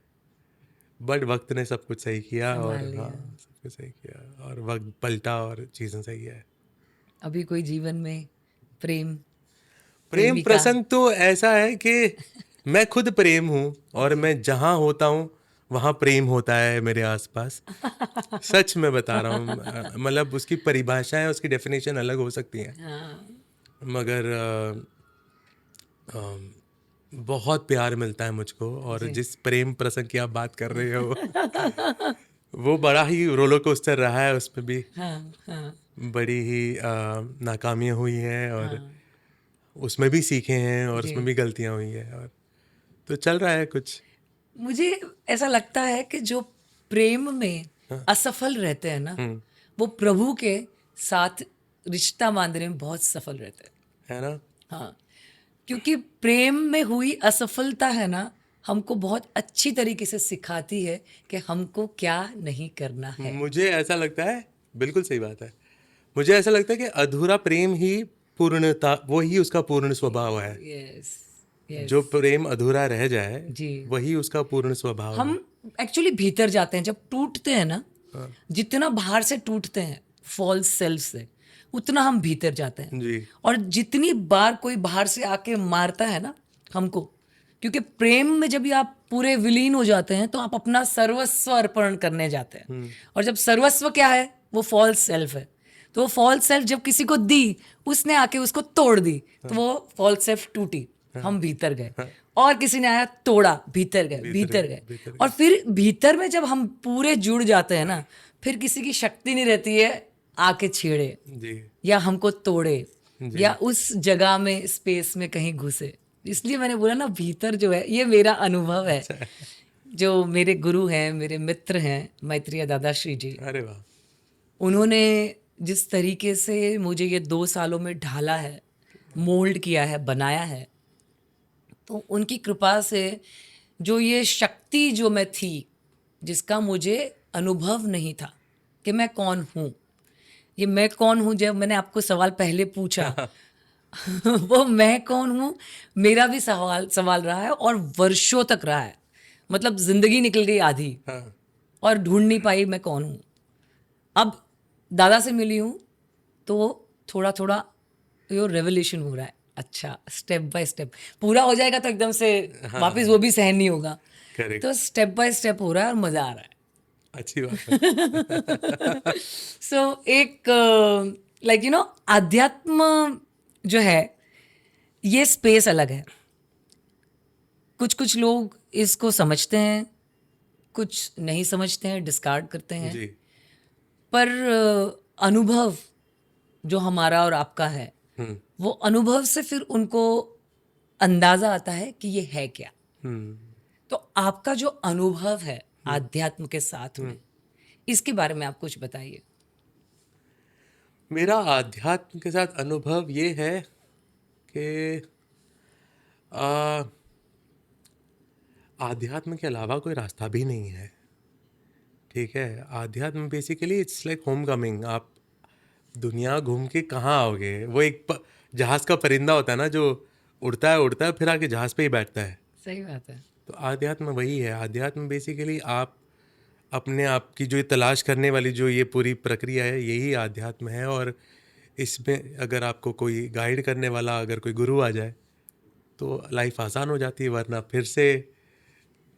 बट वक्त ने सब कुछ सही किया, और हाँ, सब कुछ सही किया, और वक्त पलटा और चीज़ें सही है। अभी कोई जीवन में प्रेम प्रेम प्रेमिका? प्रसंग तो ऐसा है कि मैं खुद प्रेम हूँ, और मैं जहाँ होता हूँ वहाँ प्रेम होता है मेरे आसपास। सच में बता रहा हूँ। मतलब उसकी परिभाषाएं, उसकी डेफिनेशन अलग हो सकती हैं, मगर बहुत प्यार मिलता है मुझको। और जिस प्रेम प्रसंग की आप बात कर रहे हो वो बड़ा ही रोलर कोस्टर रहा है। उसमें भी बड़ी ही नाकामियाँ हुई हैं, और उसमें भी सीखे हैं, और उसमें भी गलतियाँ हुई हैं, और तो चल रहा है कुछ। मुझे ऐसा लगता है कि जो प्रेम में असफल रहते हैं ना, वो प्रभु के साथ रिश्ता बांधने में बहुत सफल रहते हैं। है ना? हाँ, क्योंकि प्रेम में हुई असफलता है ना, हमको बहुत अच्छी तरीके से सिखाती है कि हमको क्या नहीं करना है। मुझे ऐसा लगता है, बिल्कुल सही बात है, मुझे ऐसा लगता है कि अधूरा प्रेम ही पूर्णता, वो ही उसका पूर्ण स्वभाव है। यस, जो प्रेम अधूरा रह जाए, जी। वही उसका पूर्ण स्वभाव है। हम एक्चुअली भीतर जाते हैं जब टूटते हैं ना, जितना बाहर से टूटते हैं फॉल्स सेल्फ से, उतना हम भीतर जाते हैं। जी, और जितनी बार कोई बाहर से आके मारता है ना हमको, क्योंकि प्रेम में जब भी आप पूरे विलीन हो जाते हैं तो आप अपना सर्वस्व अर्पण करने जाते हैं। और जब सर्वस्व क्या है, वो फॉल्स सेल्फ है। तो वो फॉल्स सेल्फ जब किसी को दी, उसने आके उसको तोड़ दी, तो वो फॉल्स सेल्फ टूटी, हम भीतर गए। और किसी ने आया, तोड़ा, भीतर गए, भीतर गए। और फिर भीतर में जब हम पूरे जुड़ जाते हैं ना, फिर किसी की शक्ति नहीं रहती है आके छेड़े, जी, या हमको तोड़े, या उस जगह में स्पेस में कहीं घुसे। इसलिए मैंने बोला ना, भीतर जो है, ये मेरा अनुभव है। जो मेरे गुरु हैं, मेरे मित्र हैं, मैत्रेय दादाश्री जी, अरे वाह, उन्होंने जिस तरीके से मुझे ये 2 सालों में ढाला है, मोल्ड किया है, बनाया है, तो उनकी कृपा से जो ये शक्ति जो मैं थी, जिसका मुझे अनुभव नहीं था कि मैं कौन हूँ, ये मैं कौन हूँ, जब मैंने आपको सवाल पहले पूछा वो मैं कौन हूँ, मेरा भी सवाल रहा है, और वर्षों तक रहा है। मतलब जिंदगी निकल गई आधी, और ढूंढ नहीं पाई मैं कौन हूँ। अब दादा से मिली हूँ तो थोड़ा थोड़ा यो रेवोल्यूशन हो रहा है। अच्छा, स्टेप बाय स्टेप पूरा हो जाएगा तो एकदम से वापस वो भी सहन नहीं होगा। करेक्ट, तो स्टेप बाय स्टेप हो रहा है और मज़ा आ रहा है। अच्छी बात है। सो एक लाइक अध्यात्म जो है, ये स्पेस अलग है। कुछ कुछ लोग इसको समझते हैं, कुछ नहीं समझते हैं, डिस्कार्ड करते हैं। जी, पर अनुभव जो हमारा और आपका है, वो अनुभव से फिर उनको अंदाजा आता है कि ये है क्या। तो आपका जो अनुभव है आध्यात्म के साथ में, इसके बारे में आप कुछ बताइए। मेरा आध्यात्म के साथ अनुभव ये है कि आ, आध्यात्म के अलावा कोई रास्ता भी नहीं है। ठीक है, आध्यात्म basically it's like home coming. आप दुनिया घूम के कहाँ आओगे? वो एक जहाज का परिंदा होता है ना, जो उड़ता है फिर आके जहाज पे ही बैठता है। सही बात है। तो आध्यात्म वही है। आध्यात्म बेसिकली आप अपने आप की जो ये तलाश करने वाली जो ये पूरी प्रक्रिया है, यही आध्यात्म है। और इसमें अगर आपको कोई गाइड करने वाला, अगर कोई गुरु आ जाए तो लाइफ आसान हो जाती है, वरना फिर से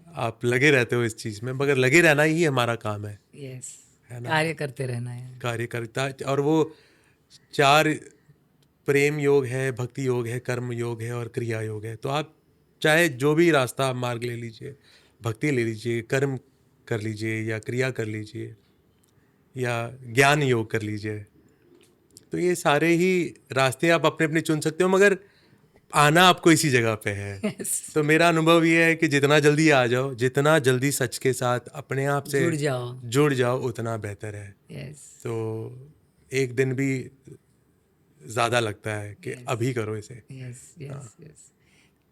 आप लगे रहते हो इस चीज़ में। मगर लगे रहना ही हमारा काम है। यस, है ना? कार्य करते रहना है। कार्य करता, और वो 4 प्रेम योग है, भक्ति योग है, कर्म योग है, और क्रिया योग है। तो आप चाहे जो भी रास्ता मार्ग ले लीजिए, भक्ति ले लीजिए, कर्म कर लीजिए, या क्रिया कर लीजिए, या ज्ञान योग कर लीजिए, तो ये सारे ही रास्ते आप अपने अपने चुन सकते हो, मगर आना आपको इसी जगह पे है। Yes, तो मेरा अनुभव ये है कि जितना जल्दी आ जाओ, जितना जल्दी सच के साथ अपने आप से जुड़ जाओ, उतना बेहतर है। यस, तो एक दिन भी ज़्यादा लगता है कि अभी करो इसे। Yes, yes, yes.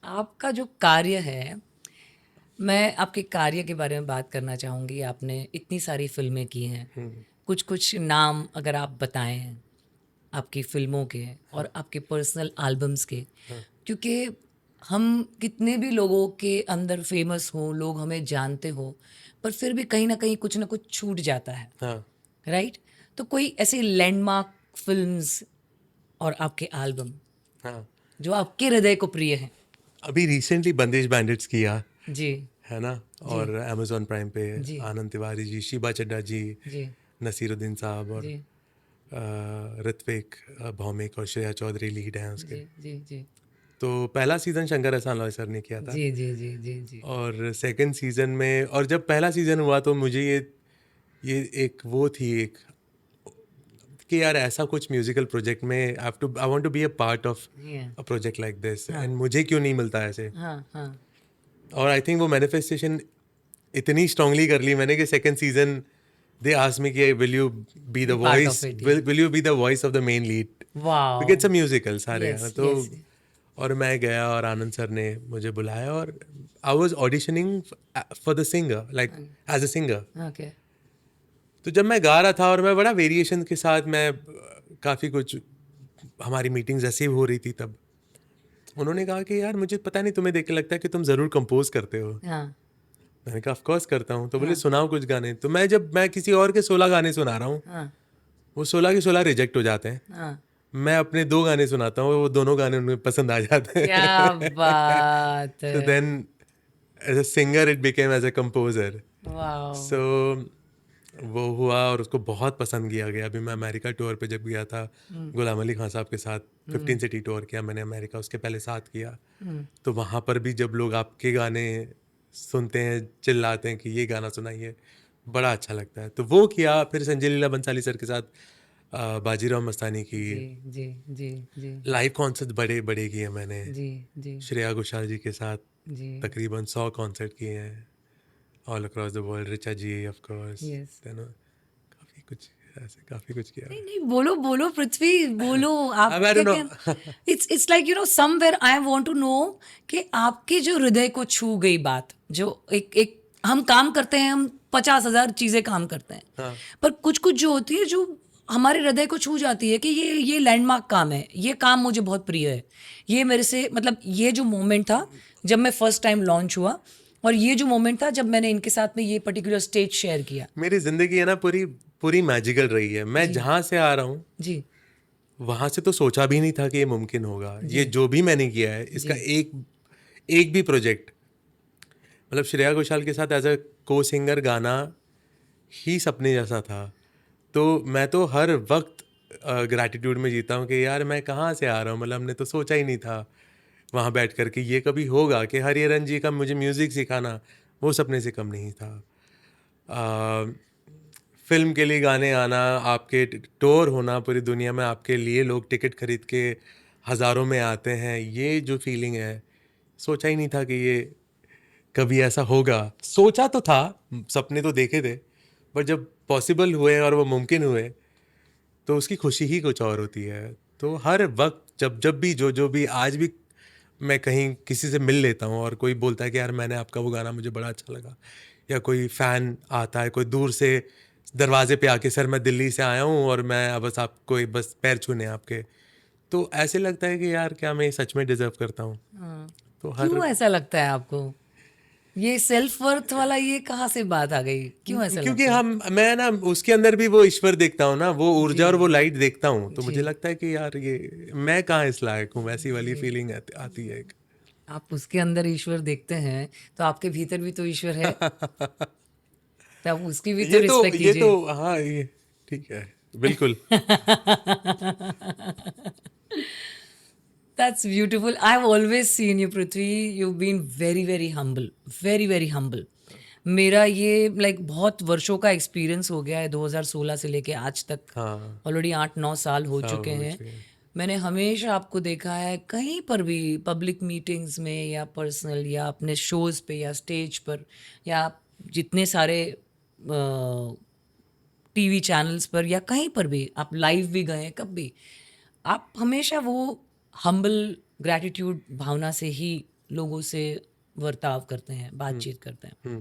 आपका जो कार्य है, मैं आपके कार्य के बारे में बात करना चाहूँगी। आपने इतनी सारी फ़िल्में की हैं। कुछ नाम अगर आप बताएँ हैं, आपकी फ़िल्मों के और आपके पर्सनल एल्बम्स के। क्योंकि हम कितने भी लोगों के अंदर फ़ेमस हों, लोग हमें जानते हों, पर फिर भी कहीं न कहीं कुछ न कुछ छूट जाता है, हाँ राइट? तो कोई ऐसी लैंडमार्क फ़िल्म्स और आपके एल्बम हाँ। जो आपके हृदय को प्रिय हैं? अभी रिसेंटली बंदिश बैंडिट्स किया जी, है ना, जी, और अमेजोन प्राइम पे जी, आनंद तिवारी जी, शीबा चड्डा जी, जी, नसीरुद्दीन साहब और जी, ऋत्विक भौमिक और श्रेया चौधरी लीड हैं उसके। जी, जी, जी। तो पहला सीज़न शंकर एहसान लॉय सर ने किया था, जी, जी, जी, जी, जी। और सेकंड सीज़न में, और जब पहला सीज़न हुआ तो मुझे ये एक वो थी एक कि यार ऐसा कुछ म्यूजिकल प्रोजेक्ट में I want to be a part of Yeah. A project like this, हाँ, एंड मुझे क्यों नहीं मिलता ऐसे। हाँ, हाँ। और आई थिंक वो मैनिफेस्टेशन इतनी स्ट्रांगली कर ली मैंने कि second season they asked me कि will you be the Be part of voice, it, yeah. Will you be the voice of the main lead, क्योंकि इट्स Wow. अ म्यूजिकल सारे गाना। Yes, तो yes. और मैं गया और आनंद सर ने मुझे बुलाया, और I was auditioning for the singer, like as a singer. Okay. तो जब मैं गा रहा था और मैं बड़ा वेरिएशन के साथ, मैं काफ़ी कुछ, हमारी मीटिंग्स ऐसी हो रही थी तब, उन्होंने कहा कि यार मुझे पता नहीं तुम्हें देख के लगता है कि तुम ज़रूर कंपोज करते हो। हाँ, मैंने कहा ऑफ कोर्स करता हूँ। तो बोले हाँ, सुनाओ कुछ गाने। तो मैं किसी और के 16 गाने सुना रहा हूँ, हाँ, वो 16 के 16 रिजेक्ट हो जाते हैं। हाँ। मैं अपने 2 गाने सुनाता हूँ, वो दोनों गाने उन्हें पसंद आ जाते क्या हैं। बात सो है! Then as a singer it became as a composer. Wow! So वो हुआ और उसको बहुत पसंद किया गया। अभी मैं अमेरिका टूर पे जब गया था गुलाम अली खान साहब के साथ, 15 सिटी टूर किया मैंने अमेरिका, उसके पहले 7 किया। तो वहाँ पर भी जब लोग आपके गाने सुनते हैं, चिल्लाते हैं कि ये गाना सुनाइए, बड़ा अच्छा लगता है। तो वो किया। फिर संजय लीला बंसाली सर के साथ बाजीराव मस्तानी की, जी, जी, जी, जी, लाइव कॉन्सर्ट बड़े बड़े किए मैंने। जी, जी, श्रेया घोषाल जी के साथ जी। तकरीबन 100 कॉन्सर्ट किए हैं all across the world. Richa ji of course, yes. काफ़ी कुछ, ऐसे काफ़ी कुछ किया। नहीं, नहीं, बोलो, बोलो पृथ्वी, बोलो। आप आई क्या डोंट क्या know. It's like somewhere I want to know कि आपके जो हृदय को छू गई बात, जो एक एक हम काम करते हैं, हम 50,000 चीजें काम करते हैं, हाँ पर कुछ कुछ जो होती है जो हमारे हृदय को छू जाती है कि ये लैंडमार्क काम है, ये काम मुझे बहुत प्रिय है, ये मेरे से मतलब ये जो मोमेंट था जब मैं फर्स्ट टाइम लॉन्च हुआ, और ये जो मोमेंट था जब मैंने इनके साथ में ये पर्टिकुलर स्टेज शेयर किया। मेरी जिंदगी है ना, पूरी पूरी मैजिकल रही है। मैं जी, जहाँ से आ रहा हूँ जी, वहाँ से तो सोचा भी नहीं था कि ये मुमकिन होगा। ये जी, जो भी मैंने किया है, इसका जी, एक एक भी प्रोजेक्ट, मतलब श्रेया घोषाल के साथ एज अ को सिंगर गाना ही सपने जैसा था। तो मैं तो हर वक्त ग्रैटिट्यूड में जीता हूँ कि यार मैं कहाँ से आ रहा हूँ। मतलब हमने तो सोचा ही नहीं था वहाँ बैठ कर के ये कभी होगा कि हरिहरन जी का मुझे म्यूज़िक सिखाना वो सपने से कम नहीं था। फिल्म के लिए गाने आना, आपके टूर होना पूरी दुनिया में, आपके लिए लोग टिकट खरीद के हज़ारों में आते हैं, ये जो फीलिंग है, सोचा ही नहीं था कि ये कभी ऐसा होगा। सोचा तो था, सपने तो देखे थे, पर जब पॉसिबल हुए और वो मुमकिन हुए तो उसकी खुशी ही कुछ और होती है। तो हर वक्त जब जब भी जो भी आज भी मैं कहीं किसी से मिल लेता हूँ और कोई बोलता है कि यार मैंने आपका वो गाना मुझे बड़ा अच्छा लगा, या कोई फ़ैन आता है कोई दूर से दरवाजे पे आके, सर मैं दिल्ली से आया हूँ और मैं बस आपको बस पैर छूने आपके, तो ऐसे लगता है कि यार क्या मैं सच में डिज़र्व करता हूँ। हाँ। तो हर, क्यों ऐसा लगता है आपको? ये सेल्फ वर्थ वाला ये कहाँ से बात आ गई? क्यों ऐसा क्योंकि लगता है? मैं ना उसके अंदर भी वो ईश्वर देखता हूँ ना, वो ऊर्जा और जी, वो लाइट देखता हूँ, तो जी, मुझे लगता है कि यार ये मैं कहाँ इस लायक हूँ, वैसी वाली जी। फीलिंग आती है एक। आप उसके अंदर ईश्वर देखते हैं, तो आपके भीतर भी तो ईश्वर है, तो आप उसकी भी तो रिस्पेक्ट ये तो कीजिए। हाँ, ये ठीक है, बिल्कुल। That's beautiful. I've always seen you, Prithvi. You've been very, very humble. Very, very humble. मेरा ये लाइक बहुत वर्षों का एक्सपीरियंस हो गया है, 2016 से लेके आज तक हाँ, ऑलरेडी 8-9 साल हो सब चुके हो हैं। चुके हैं। मैंने हमेशा आपको देखा है कहीं पर भी, पब्लिक मीटिंग्स में या पर्सनल या अपने शोज़ पे या स्टेज पर, या आप जितने सारे टीवी चैनल्स पर या कहीं पर भी आप लाइव भी गए, कब भी आप हमेशा वो हम्बल ग्रैटिट्यूड भावना से ही लोगों से वर्ताव करते हैं, बातचीत करते हैं।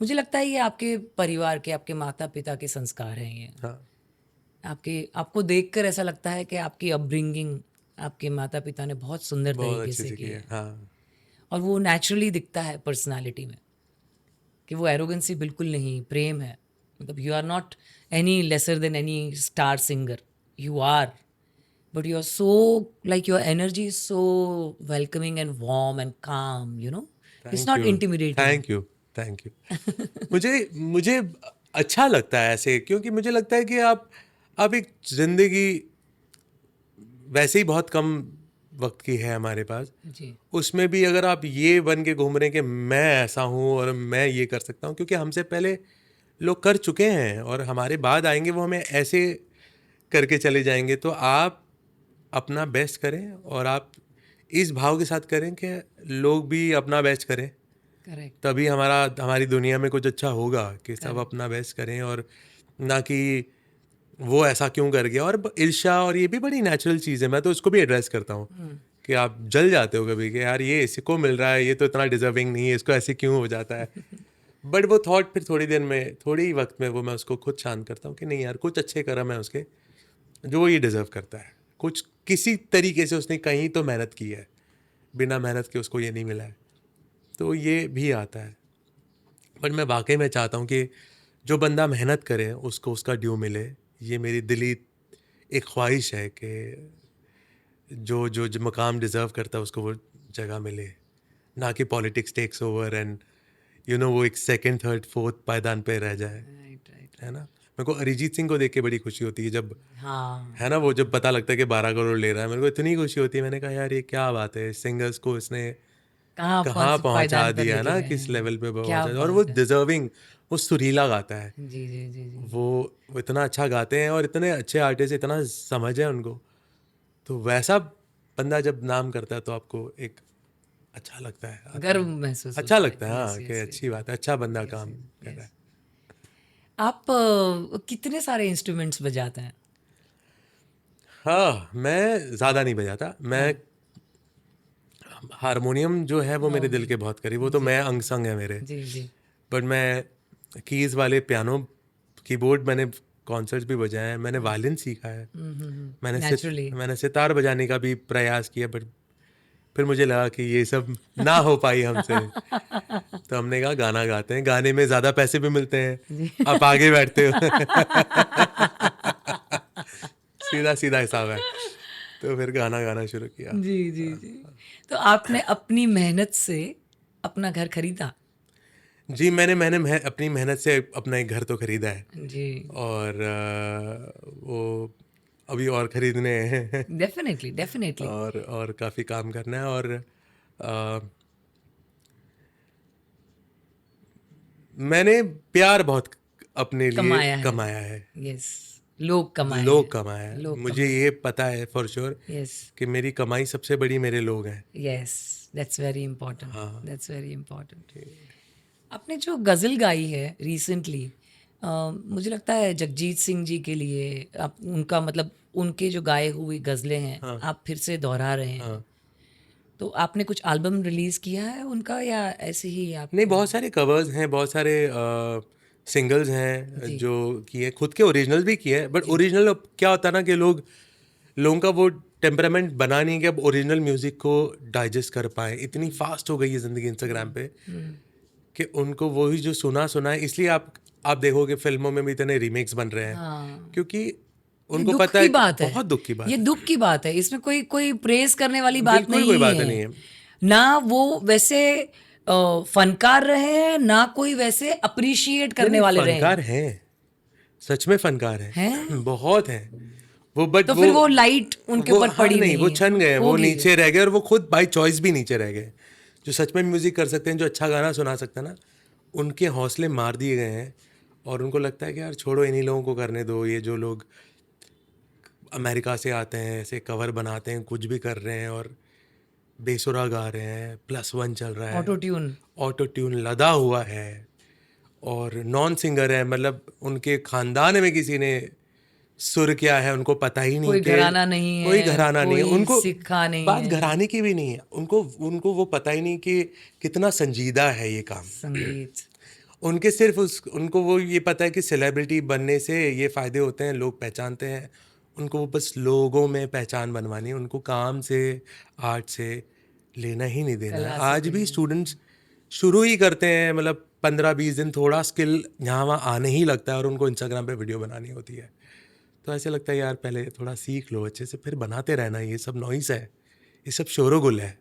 मुझे लगता है ये आपके परिवार के, आपके माता पिता के संस्कार हैं ये। हाँ, आपको देखकर ऐसा लगता है कि आपकी अपब्रिंगिंग, आपके माता पिता ने बहुत सुंदर बहुत तरीके अच्छे से से की किया है, हाँ। और वो नेचुरली दिखता है पर्सनालिटी में कि वो एरोगेंसी बिल्कुल नहीं, प्रेम है। मतलब you are not any lesser than any star singer, you are, but you're so, like, your energy is so welcoming and warm and calm, you know, it's thank not you, intimidating. Thank you, thank you. मुझे मुझे अच्छा लगता है ऐसे, क्योंकि मुझे लगता है कि आप एक जिंदगी वैसे ही बहुत कम वक्त की है हमारे पास, जी, उसमें भी अगर आप ये बन के घूम रहे हैं कि मैं ऐसा हूँ और मैं ये कर सकता हूँ, क्योंकि हमसे पहले लोग कर चुके हैं और हमारे बाद आएंगे, वो हमें ऐसे करके चले जाएंगे। तो आप अपना बेस्ट करें और आप इस भाव के साथ करें कि लोग भी अपना बेस्ट करें, करेक्ट, तभी हमारी दुनिया में कुछ अच्छा होगा। कि सब अपना बेस्ट करें और ना कि वो ऐसा क्यों कर गया। और ईर्ष्या और ये भी बड़ी नेचुरल चीज़ है, मैं तो उसको भी एड्रेस करता हूँ कि आप जल जाते हो कभी कि यार ये इसको मिल रहा है, ये तो इतना डिजर्विंग नहीं है, इसको ऐसे क्यों हो जाता है। बट वो थॉट फिर थोड़ी देर में, थोड़ी ही वक्त में वो मैं उसको खुद शांत करता हूँ कि नहीं यार, कुछ अच्छे कर्म है उसके जो ये डिजर्व करता है। कुछ किसी तरीके से उसने कहीं तो मेहनत की है, बिना मेहनत के उसको ये नहीं मिला है, तो ये भी आता है। बट मैं वाकई में चाहता हूँ कि जो बंदा मेहनत करे उसको उसका ड्यू मिले। ये मेरी दिली एक ख्वाहिश है कि जो मकाम डिज़र्व करता है उसको वो जगह मिले, ना कि पॉलिटिक्स टेक्स ओवर एंड वो एक सेकंड थर्ड फोर्थ पायदान पे रह जाए, राइट, राइट, है ना। मेरे को अरिजीत सिंह को देख के बड़ी खुशी होती है जब, हाँ, है ना, वो जब पता लगता है कि 12 करोड़ ले रहा है, मेरे को इतनी खुशी होती है। मैंने कहा यार ये क्या बात है, सिंगर्स को इसने कहाँ कहाँ पहुँच, पहुंचा पायदान पर दिया लेके ना, गए किस हैं, लेवल पे क्या पहुंचा। और वो बात है। डिजर्विंग, वो सुरीला गाता है, जी, जी, जी, जी, वो इतना अच्छा गाते हैं और इतने अच्छे आर्टिस्ट, इतना समझ है उनको। तो वैसा बंदा जब नाम करता है तो आपको एक अच्छा लगता है, आता गर्व है, महसूस अच्छा होता है। लगता है यस, हाँ, कि यस, अच्छी बात है, अच्छा बंदा यस, काम कर रहा यस। है। आप कितने सारे इंस्ट्रूमेंट्स बजाते हैं? हाँ, मैं ज़्यादा नहीं बजाता। मैं हारमोनियम जो है वो मेरे दिल के बहुत करीब, वो तो मैं अंग संग है मेरे। जी, जी, बट मैं कीज़ वाले पियानो, कीबोर्ड, मैंने कॉन्सर्ट्स भी बजाए हैं, मैंने वायलिन सीखा है, नेचुरली। मैंने सितार बजाने का भी प्रयास किया। बट फिर मुझे लगा कि ये सब ना हो पाई हमसे, तो हमने कहा गाना गाते हैं, गाने में ज़्यादा पैसे भी मिलते हैं, जी। आप आगे बैठते हो। सीधा सीधा हिसाब है। तो फिर गाना गाना शुरू किया। जी, जी, जी। तो आपने अपनी मेहनत से अपना घर खरीदा? जी, मैंने अपनी मेहनत से अपना एक घर तो खरीदा है जी, और वो अभी और खरीदने हैं। Definitely, definitely. और काफ़ी काम करना है। और अ, मैंने प्यार बहुत अपने लिए कमाया है। कमाया है, यस, लोग कमाए हैं, लोग कमाया है। लोग मुझे कमाए ये हैं। पता है फॉर श्योर यस, कि मेरी कमाई सबसे बड़ी मेरे लोग हैं। यस, दैट्स वेरी इम्पोर्टेंट, हाँ, दैट्स वेरी इम्पोर्टेंट। आपने जो गज़ल गाई है रिसेंटली, मुझे लगता है जगजीत सिंह जी के लिए, आप उनका मतलब उनके जो गाए हुए गज़लें हैं हाँ, आप फिर से दोहरा रहे हैं। हाँ। तो आपने कुछ एल्बम रिलीज़ किया है उनका, या ऐसे ही आप? नहीं, बहुत सारे कवर्स हैं, बहुत सारे सिंगल्स हैं जी, जो किए, खुद के ओरिजिनल भी किए। बट जी, ओरिजिनल अब क्या होता है ना कि लोगों का वो टेम्परामेंट बना नहीं है कि अब ओरिजिनल म्यूजिक को डाइजेस्ट कर पाए। इतनी फास्ट हो गई है ज़िंदगी इंस्टाग्राम पे कि उनको वही जो सुना सुना है। इसलिए आप देखोगे फिल्मों में भी इतने रीमेक्स बन रहे हैं, हाँ। क्योंकि ये उनको दुख पता की है कि बात है, बहुत दुख की ये बात है। दुख की बात है, इसमें कोई कोई प्रेज करने वाली बात बिल्कुल कोई नहीं बात है। नहीं है। ना वो वैसे फनकार रहे हैं, ना कोई वैसे अप्रिशिएट नहीं करने नहीं, वाले रहे फनकार हैं। हैं, सच में फनकार हैं? हैं। बहुत हैं वो। बट तो फिर वो लाइट उनके ऊपर हाँ, पड़ी नहीं, वो नहीं है, छन गए, वो होगी। नीचे रह गए, और वो खुद बाय चॉइस भी नीचे रह गए। जो सच में म्यूजिक कर सकते हैं, जो अच्छा गाना सुना सकते हैं ना, उनके हौसले मार दिए गए हैं। और उनको लगता है कि यार छोड़ो, इन्हीं लोगों को करने दो। ये जो लोग अमेरिका से आते हैं, ऐसे कवर बनाते हैं, कुछ भी कर रहे हैं और बेसुरा गा रहे हैं, +1 चल रहा है, ऑटो ट्यून। ऑटो ट्यून लदा हुआ है, और नॉन सिंगर है, मतलब उनके खानदान में किसी ने सुर क्या है उनको पता ही नहीं कोई कि घराना नहीं है, कोई घराना नहीं है कोई उनको, सिक्खा नहीं बात है। घराने की भी नहीं है उनको, उनको वो पता ही नहीं कि कितना संजीदा है ये काम। संगीत उनके सिर्फ उनको वो ये पता है कि सेलिब्रिटी बनने से ये फ़ायदे होते हैं, लोग पहचानते हैं, उनको वो बस लोगों में पहचान बनवानी है, उनको काम से, आर्ट से लेना ही नहीं देना है। कला से आज भी लेना। स्टूडेंट्स शुरू ही करते हैं, मतलब 15-20 दिन थोड़ा स्किल यहाँ वहाँ आने ही लगता है और उनको इंस्टाग्राम पे वीडियो बनानी होती है। तो ऐसे लगता है यार पहले थोड़ा सीख लो अच्छे से, फिर बनाते रहना। ये सब नॉइस है, ये सब शोरोगुल है,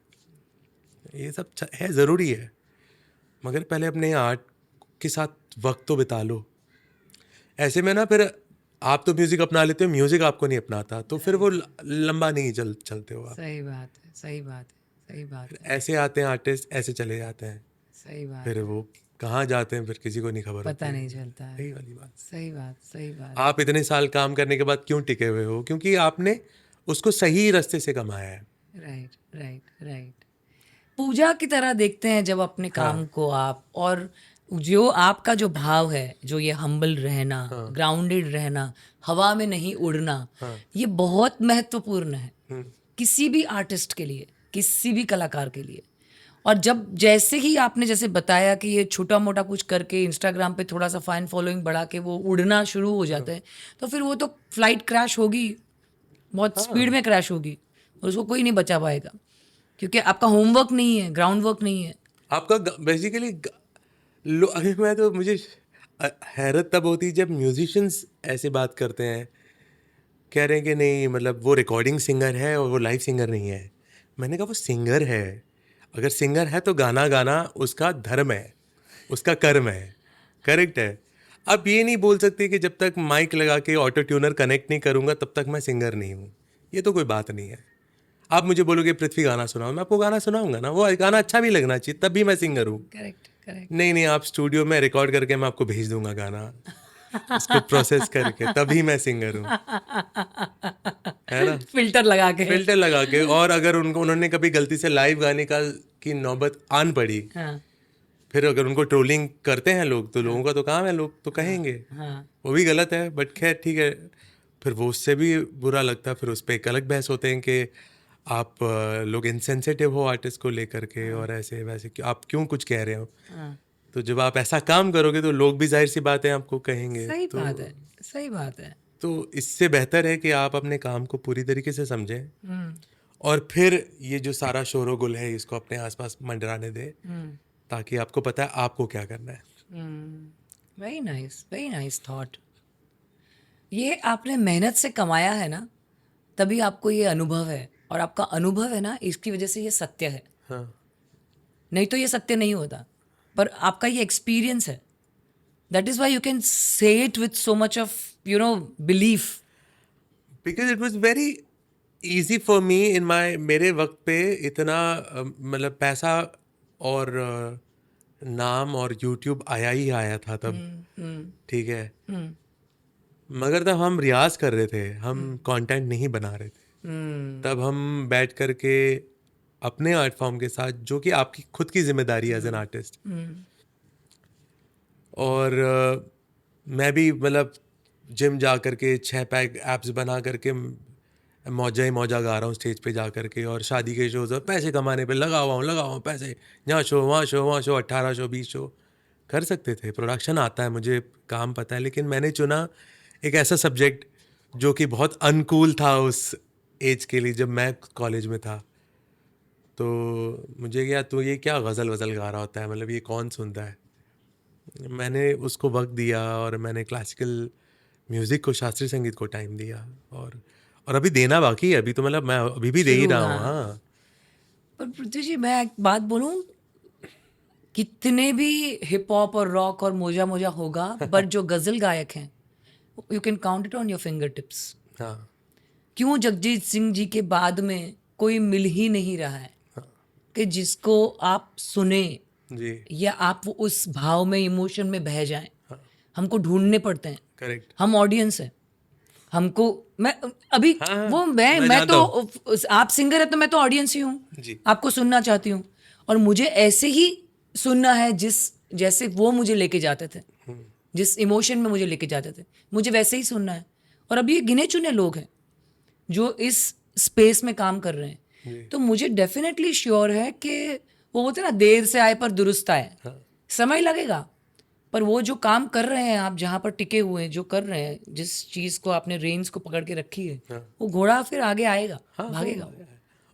ये सब है, ज़रूरी है, मगर पहले अपने आर्ट के साथ वक्त तो बिता लो। ऐसे में ना फिर आप तो म्यूज़िक अपना लेते हो, म्यूज़िक आपको नहीं अपनाता, तो फिर वो लंबा नहीं चलते हो आप। सही बात है, सही बात है, सही बात है, ऐसे आते हैं आर्टिस्ट, ऐसे चले जाते हैं, सही बात फिर है। वो कहाँ जाते हैं फिर किसी को नहीं खबर होती पता है। नहीं चलता है। सही वाली बात। सही बात, सही बात। आप इतने साल काम करने के बाद क्यों टिके हुए हो? क्योंकि आपने उसको सही रास्ते से कमाया है। Right, right, right. पूजा की तरह देखते हैं जब अपने काम को आप, और जो आपका जो भाव है, जो ये हम्बल रहना, ग्राउंडेड रहना, हवा में नहीं उड़ना, ये बहुत महत्वपूर्ण है किसी भी आर्टिस्ट के लिए, किसी भी कलाकार के लिए। और जब जैसे ही आपने जैसे बताया कि ये छोटा मोटा कुछ करके इंस्टाग्राम पे थोड़ा सा फाइन फॉलोइंग बढ़ा के वो उड़ना शुरू हो जाता है, तो फिर वो तो फ्लाइट क्रैश होगी, बहुत स्पीड में क्रैश होगी, और उसको कोई नहीं बचा पाएगा, क्योंकि आपका होमवर्क नहीं है, ग्राउंड वर्क नहीं है। आपका बेसिकली अरे मैं तो, मुझे हैरत तब होती है जब म्यूजिशियंस ऐसे बात करते हैं, कह रहे हैं कि नहीं मतलब वो रिकॉर्डिंग सिंगर है और वो लाइव सिंगर नहीं है। मैंने कहा वो सिंगर है, अगर सिंगर है तो गाना गाना उसका धर्म है, उसका कर्म है, करेक्ट है। अब ये नहीं बोल सकते कि जब तक माइक लगा के ऑटो ट्यूनर कनेक्ट नहीं करूँगा तब तक मैं सिंगर नहीं हूँ, ये तो कोई बात नहीं है। आप मुझे बोलोगे पृथ्वी गाना सुनाओ, मैं आपको गाना सुनाऊंगा ना, वो गाना अच्छा भी लगना चाहिए, तब भी मैं सिंगर हूँ। Correct, correct. नहीं आप स्टूडियो में रिकॉर्ड करके मैं आपको भेज दूंगा गाना, उसको प्रोसेस करके, तभी मैं सिंगर हूँ, है ना, फिल्टर लगा के। फिल्टर लगा के। और अगर उन्होंने कभी गलती से लाइव गाने की नौबत आन पड़ी, हाँ, फिर अगर उनको ट्रोलिंग करते हैं लोग, तो लोगों का तो काम है, लोग तो कहेंगे, हाँ, वो भी गलत है, बट खैर ठीक है, फिर वो उससे भी बुरा लगता है, फिर उस पर एक अलग बहस होते हैं कि आप लोग इनसेंसिटिव हो आर्टिस्ट को लेकर के, और ऐसे वैसे आप क्यों कुछ कह रहे हो। हाँ। तो जब आप ऐसा काम करोगे तो लोग भी जाहिर सी बात है आपको कहेंगे। सही तो बात है, सही बात है। तो इससे बेहतर है कि आप अपने काम को पूरी तरीके से समझें, और फिर ये जो सारा शोरोगुल है इसको अपने आसपास मंडराने दें, ताकि आपको पता है आपको क्या करना है। Very nice thought. ये आपने मेहनत से कमाया है ना, तभी आपको ये अनुभव है, और आपका अनुभव है ना, इसकी वजह से ये सत्य है। हाँ, नहीं तो ये सत्य नहीं होता, पर आपका ये एक्सपीरियंस है, that is why you can say it with so much of belief. Because it was very easy for me in मेरे वक्त पे इतना मतलब पैसा और नाम और यूट्यूब आया ही आया था तब, ठीक है, मगर तब हम रियाज कर रहे थे, हम कंटेंट नहीं बना रहे थे। तब हम बैठ करके अपने आर्ट फॉर्म के साथ, जो कि आपकी खुद की जिम्मेदारी है एज एन आर्टिस्ट, और मैं भी मतलब जिम जा करके 6 पैक एप्स बना करके मौजा ही मौजा गा रहा हूँ स्टेज पे जा करके, और शादी के शोज़ और पैसे कमाने पे लगा हुआ हूँ पैसे, यहाँ शो वहाँ शो वहाँ शो, 18 शो 20 शो कर सकते थे। प्रोडक्शन आता है, मुझे काम पता है, लेकिन मैंने चुना एक ऐसा सब्जेक्ट जो कि बहुत अनकूल था उस एज के लिए, जब मैं कॉलेज में था। तो मुझे क्या, तो ये क्या गज़ल वज़ल गा रहा होता है, मतलब ये कौन सुनता है। मैंने उसको वक्त दिया, और मैंने क्लासिकल म्यूज़िक को, शास्त्रीय संगीत को टाइम दिया, और अभी देना बाकी है, अभी तो मतलब मैं अभी भी दे ही शुरू, रहा हूँ। हाँ। हाँ, पर पृथ्वी जी, मैं एक बात बोलूं, कितने भी हिप हॉप और रॉक और मोजा मोजा होगा, पर जो गजल गायक हैं, you can count it on your finger tips. हाँ, क्यों जगजीत सिंह जी के बाद में कोई मिल ही नहीं रहा है कि जिसको आप सुने, जी, या आप वो उस भाव में, इमोशन में बह जाएं। हमको ढूंढने पड़ते हैं, करेक्ट। हम ऑडियंस हैं, हमको, मैं अभी हाँ, वो मैं जानता तो, हूँ। आप सिंगर है तो मैं तो ऑडियंस ही हूँ, जी, आपको सुनना चाहती हूँ, और मुझे ऐसे ही सुनना है जैसे वो मुझे लेके जाते थे, जिस इमोशन में मुझे लेके जाते थे, मुझे वैसे ही सुनना है। और अभी ये गिने चुने लोग हैं जो इस स्पेस में काम कर रहे हैं। तो मुझे डेफिनेटली श्योर है कि वो होते ना, देर से आए पर दुरुस्त आए। समय लगेगा, पर वो जो काम कर रहे हैं आप, जहाँ पर टिके हुए हैं, जो कर रहे हैं, जिस चीज को आपने रेंज को पकड़ के रखी है, वो घोड़ा फिर आगे आएगा, भागेगा।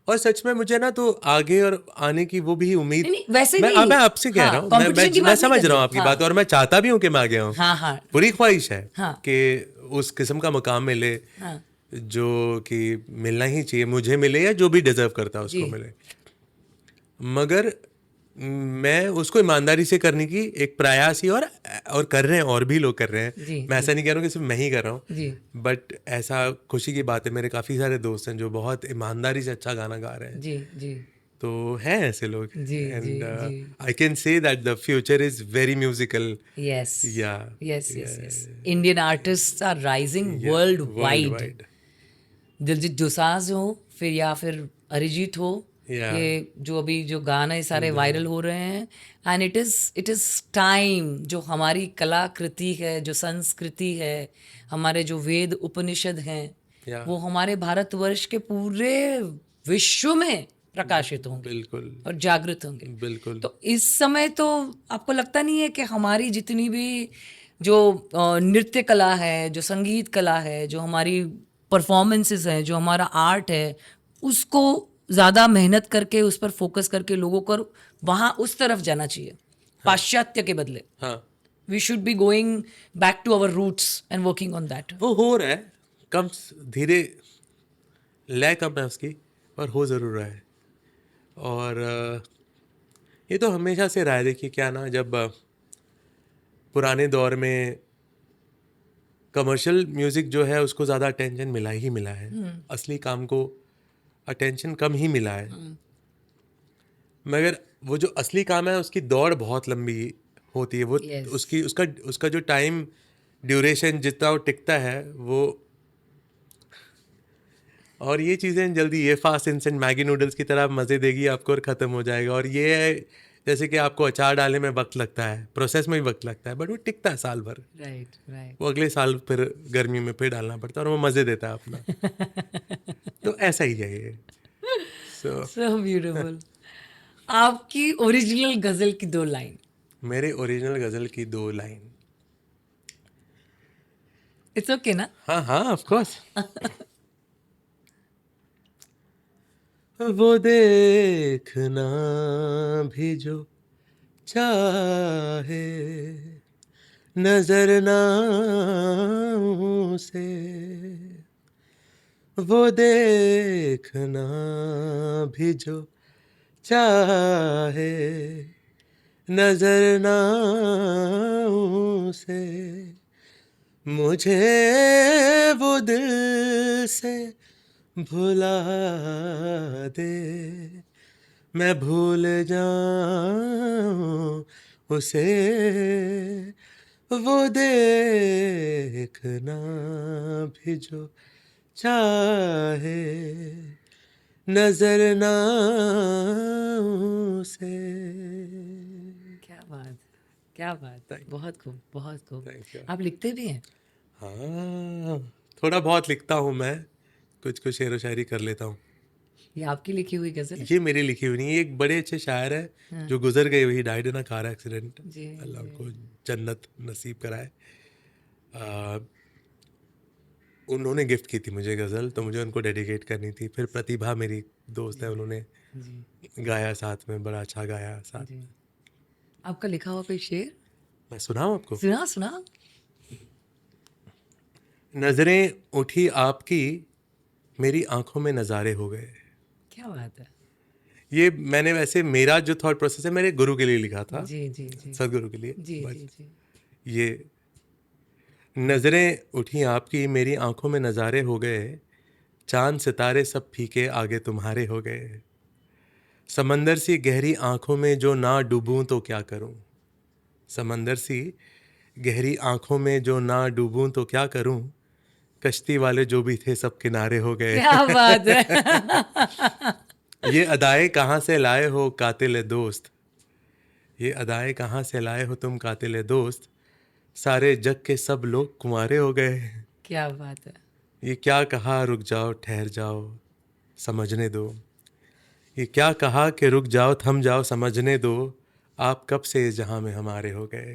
और सच में मुझे ना तो आगे और आने की वो भी उम्मीद, नहीं, वैसे मैं नहीं। मैं आपसे कह रहा हूँ, competition की मैं बात नहीं समझ कर रहा हूँ रहे। आपकी बात, और मैं चाहता भी हूँ कि मैं आगे आऊँ। हाँ। पूरी ख्वाहिश है हाँ। कि उस किस्म का मकाम मिले हाँ। जो कि मिलना ही चाहिए, मुझे मिले या जो भी डिजर्व करता है उसको मिले। मगर मैं उसको ईमानदारी से करने की एक प्रयास ही, और कर रहे हैं, और भी लोग कर रहे हैं। मैं ऐसा नहीं कह रहा हूँ कि सिर्फ मैं ही कर रहा हूँ, बट ऐसा खुशी की बात है, मेरे काफ़ी सारे दोस्त हैं जो बहुत ईमानदारी से अच्छा गाना गा रहे हैं। जी। तो हैं ऐसे लोग, जी, एंड जी। I can say that the future is very musical. Yes. Yes. Indian artist are rising world wide. Diljit Dosanjh हो फिर, या फिर अरिजीत हो, ये जो अभी जो गाने सारे वायरल हो रहे हैं। एंड इट इज टाइम, जो हमारी कलाकृति है, जो संस्कृति है, हमारे जो वेद उपनिषद हैं, वो हमारे भारतवर्ष के पूरे विश्व में प्रकाशित होंगे। बिल्कुल। और जागृत होंगे। बिल्कुल। तो इस समय तो आपको लगता नहीं है कि हमारी जितनी भी जो नृत्य कला है, जो संगीत कला है, जो हमारी परफॉर्मेंसेस है, जो हमारा आर्ट है, उसको ज़्यादा मेहनत करके, उस पर फोकस करके लोगों को वहाँ उस तरफ जाना चाहिए, पाश्चात्य के बदले। We should be going back to our roots and working on that. वो हो रहा है, कम धीरे, लय कम है उसकी, पर हो ज़रूर रहा है। और ये तो हमेशा से रहा है। देखिए क्या ना, जब पुराने दौर में कमर्शियल म्यूज़िक जो है उसको ज़्यादा अटेंशन मिला ही मिला है, असली काम को अटेंशन कम ही मिला है। मगर वो जो असली काम है उसकी दौड़ बहुत लंबी होती है। वो उसका जो टाइम ड्यूरेशन जितना वो टिकता है वो, और ये चीज़ें जल्दी, ये फास्ट इंस्टेंट मैगी नूडल्स की तरह मज़े देगी आपको और ख़त्म हो जाएगा। और ये है जैसे कि आपको अचार डालने में वक्त लगता है, प्रोसेस में भी वक्त लगता है, बट वो टिकता है साल भर। राइट। वो अगले साल फिर गर्मी में फिर डालना पड़ता है और वो मज़े देता है अपना। तो ऐसा ही है ये। So beautiful. आपकी ओरिजिनल गजल की 2 लाइन। मेरे ओरिजिनल गजल की 2 लाइन। इट्स ओके ना? हाँ ऑफ कोर्स। वो देखना भी जो चाहे नजर ना उसे, वो देखना भी जो चाहे नजर ना उसे, मुझे वो दिल से भुला दे, मैं भूल जाऊं उसे, वो देखना भी जो चाहे नजर ना उसे। क्या बात, बहुत खूब। आप लिखते भी हैं? हाँ, थोड़ा बहुत लिखता हूँ मैं, कुछ शेर व शायरी कर लेता हूँ। ये आपकी लिखी हुई गजल है? ये मेरी लिखी हुई नहीं है, एक बड़े अच्छे शायर है जो गुजर गए, वही died in a car accident, Allah उनको जन्नत नसीब कराए। उन्होंने गिफ्ट की थी मुझे गज़ल, तो मुझे उनको डेडिकेट करनी थी। फिर प्रतिभा मेरी दोस्त है, उन्होंने गाया साथ में, बड़ा अच्छा गाया साथ में। आपका लिखा हुआ कोई शेर मैं सुनाऊँ आपको? सुना। नजरें उठी आपकी, मेरी आंखों में नज़ारे हो गए। क्या बात है। ये मैंने, वैसे मेरा जो थॉट प्रोसेस है, मेरे गुरु के लिए लिखा था, जी। सदगुरु के लिए। जी। ये नजरें उठी आपकी, मेरी आंखों में नज़ारे हो गए, चांद सितारे सब फीके आगे तुम्हारे हो गए, समंदर सी गहरी आंखों में जो ना डूबूं तो क्या करूं, समंदर सी गहरी आंखों में जो ना डूबूं तो क्या करूं, कश्ती वाले जो भी थे सब किनारे हो गए। क्या बात है। ये अदाएं कहाँ से लाए हो कातिल दोस्त, ये अदाएं कहाँ से लाए हो तुम कातिल दोस्त, सारे जग के सब लोग कुंवारे हो गए। क्या बात है। ये क्या कहा रुक जाओ ठहर जाओ समझने दो, ये क्या कहा कि रुक जाओ थम जाओ समझने दो, आप कब से इस जहां में हमारे हो गए,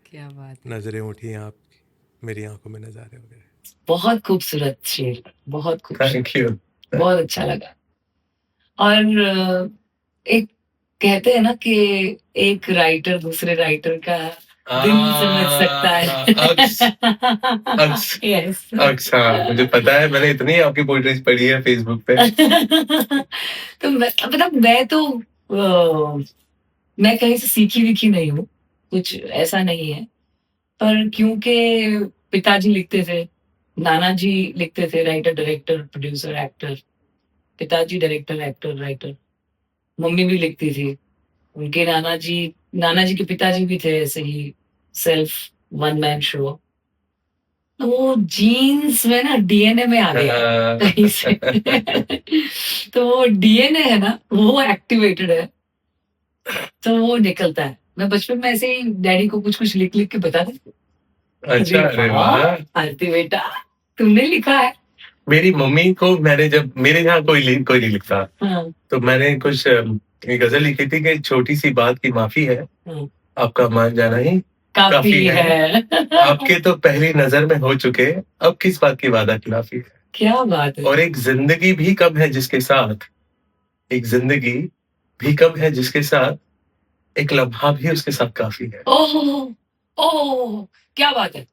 क्या बात है, नजरें उठी आप मेरी आंखों में नजारे हो गए। बहुत खूबसूरत शेर, बहुत खूबसूरत, थैंक यू। बहुत अच्छा लगा। और एक कहते हैं ना कि एक राइटर दूसरे राइटर का दिल समझ सकता है। यस, अच्छा, मुझे पता है, मैंने इतनी आपकी पोइट्रीज पढ़ी है फेसबुक पे। तो मैं कहीं से सीखी विखी नहीं हूँ, कुछ ऐसा नहीं है। पर क्योंकि पिताजी लिखते थे, नाना जी लिखते थे, राइटर डायरेक्टर प्रोड्यूसर एक्टर, पिताजी डायरेक्टर एक्टर राइटर, मम्मी भी लिखती थी, उनके नाना जी के पिताजी भी थे ऐसे ही सेल्फ वन मैन शो। तो वो जीन्स में ना डीएनए में आ गया कहीं से। तो वो डीएनए है ना, वो एक्टिवेटेड है, तो वो निकलता है। मैं बचपन में ऐसे ही डैडी को कुछ कुछ लिख लिख के बता देती। अच्छा, अरे वाह। आरती बेटा तुमने लिखा है। मेरी मम्मी को मैंने जब मेरे यहाँ कोई नहीं लिखता, हाँ, तो मैंने कुछ एक गजल लिखी थी कि छोटी सी बात की माफी है, हाँ, आपका मान जाना ही काफी है। आपके तो पहली नजर में हो चुके, अब किस बात की वादा खिलाफी है। क्या बात है। और एक जिंदगी भी कम है जिसके साथ, एक जिंदगी भी कम है जिसके साथ, एक लम्हा भी उसके साथ काफी है। ओह, ओह, क्या बात है,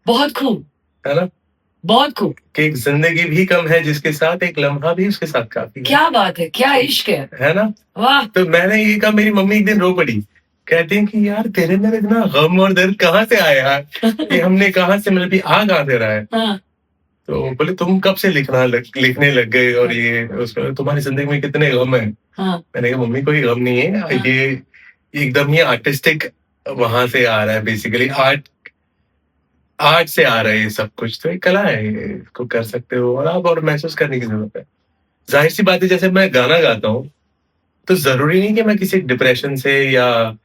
बहुत खूब, है ना, बहुत खूब, कि एक जिंदगी भी कम है जिसके साथ, एक लम्हा भी उसके साथ काफी है। क्या बात है, क्या इश्क है ना। वाह। तो मैंने ये कहा, मेरी मम्मी एक दिन रो पड़ी, कहती हैं कि यार तेरे में इतना गम और दर्द कहाँ से आया, ये हमने कहाँ से, मतलब आ कहाँ से रहा है। हाँ, तो बोले तुम कब से लिखने लग गए, और ये उसमें तुम्हारी जिंदगी में कितने गम है। हाँ, मैंने कहा मम्मी कोई गम नहीं है, हाँ, ये एकदम ही आर्टिस्टिक वहां से आ रहा है, बेसिकली आर्ट से आ रहा है ये सब कुछ, तो एक कला है, इसको कर सकते हो और आप, और महसूस करने की जरूरत है। जाहिर सी बात है, जैसे मैं गाना गाता हूँ तो जरूरी नहीं कि मैं किसी डिप्रेशन से या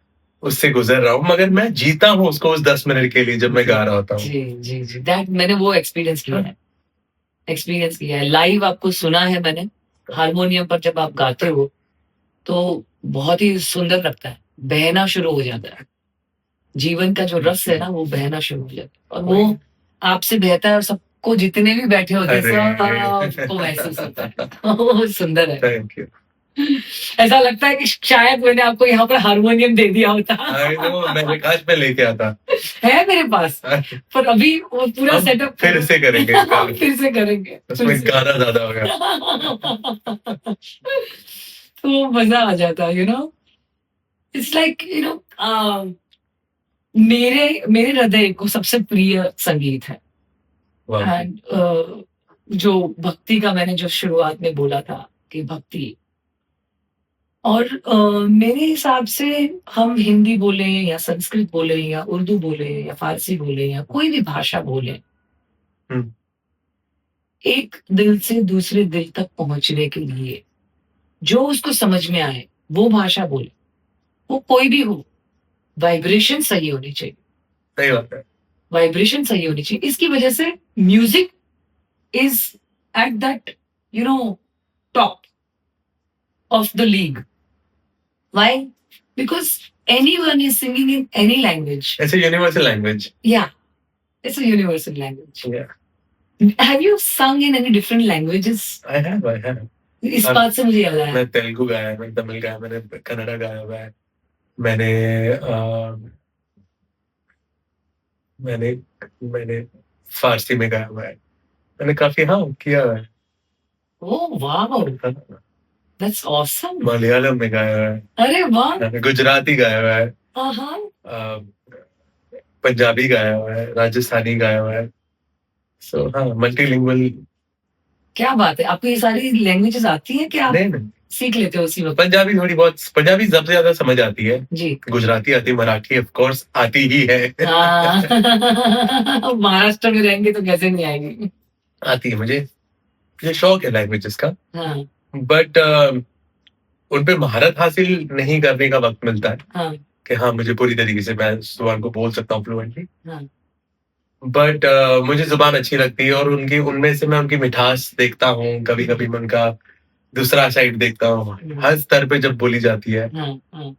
उससे गुजर रहा हूँ, मगर मैं जीता हूँ उसको उस 10 मिनट के लिए जब मैं गा रहा होता हूँ। जी जी जी, दैट मैंने वो एक्सपीरियंस किया है, लाइव आपको सुना है मैंने, हारमोनियम पर जब आप गाते हो तो बहुत ही सुंदर लगता है, बहना शुरू हो जाता है, जीवन का जो रस है ना वो बहना शुरू हो जाता है, और वो आपसे बहता है और सबको जितने भी बैठे होते हैं सबको महसूस होता है। वो सुंदर है। Thank you. ऐसा लगता है कि शायद मैंने आपको यहाँ पर हारमोनियम दे दिया होता। आई नो, मैंने काश में लेके आता है मेरे पास, पर अभी वो पूरा सेटअप फिर से करेंगे, फिर से करेंगे, उसमें गाना ज्यादा होगा। तो मजा आ जाता है, इट्स लाइक मेरे मेरे हृदय को सबसे प्रिय संगीत है। एंड जो भक्ति का मैंने जो शुरुआत में बोला था कि भक्ति, और मेरे हिसाब से हम हिंदी बोले या संस्कृत बोले या उर्दू बोले या फारसी बोले या कोई भी भाषा बोले, हम्म, एक दिल से दूसरे दिल तक पहुंचने के लिए जो उसको समझ में आए वो भाषा बोले, वो कोई भी हो, वाइब्रेशन सही होनी चाहिए, सही बात है। वाइब्रेशन सही होनी चाहिए। इसकी वजह से music is at that top of the league. Why? Because anyone is singing in any language. It's a universal language. Yeah, it's a universal language. Yeah. Have you sung in any different languages? I have. इस बात से मुझे याद आया, मैं तेलुगु गाया है, मैं तमिल गाया, मैंने कन्नड़ा गाया हुआ है, मैंने मैंने मैंने फारसी में गाया हुआ है, मैंने काफी किया है। Oh wow, that's awesome. Malayalam में गाया हुआ है, अरे वाह, गुजराती गाया हुआ है, हाँ, पंजाबी गाया हुआ है, राजस्थानी गाया हुआ है, सो मल्टीलिंगुअल। क्या बात है, आपको ये सारी लैंग्वेजेस आती हैं क्या? नहीं, सीख लेते हो उसी वक्त? पंजाबी थोड़ी बहुत, पंजाबी सबसे ज्यादा समझ आती है जी। गुजराती आती, मराठी ऑफ कोर्स आती ही है। महाराष्ट्र में रहेंगे तो कैसे नहीं आएगी। आती है, मुझे शौक है लैंग्वेजेस का, हाँ, बट उन पे महारत हासिल नहीं करने का वक्त मिलता है, हाँ, कि मुझे पूरी तरीके से मैं जुबान को बोल सकता हूँ फ्लुएंटली। हाँ, बट मुझे जुबान अच्छी लगती है और उनकी उनमें से मैं उनकी मिठास देखता हूँ, कभी कभी मैं उनका दूसरा साइड देखता हूँ। हर स्तर पे जब बोली जाती है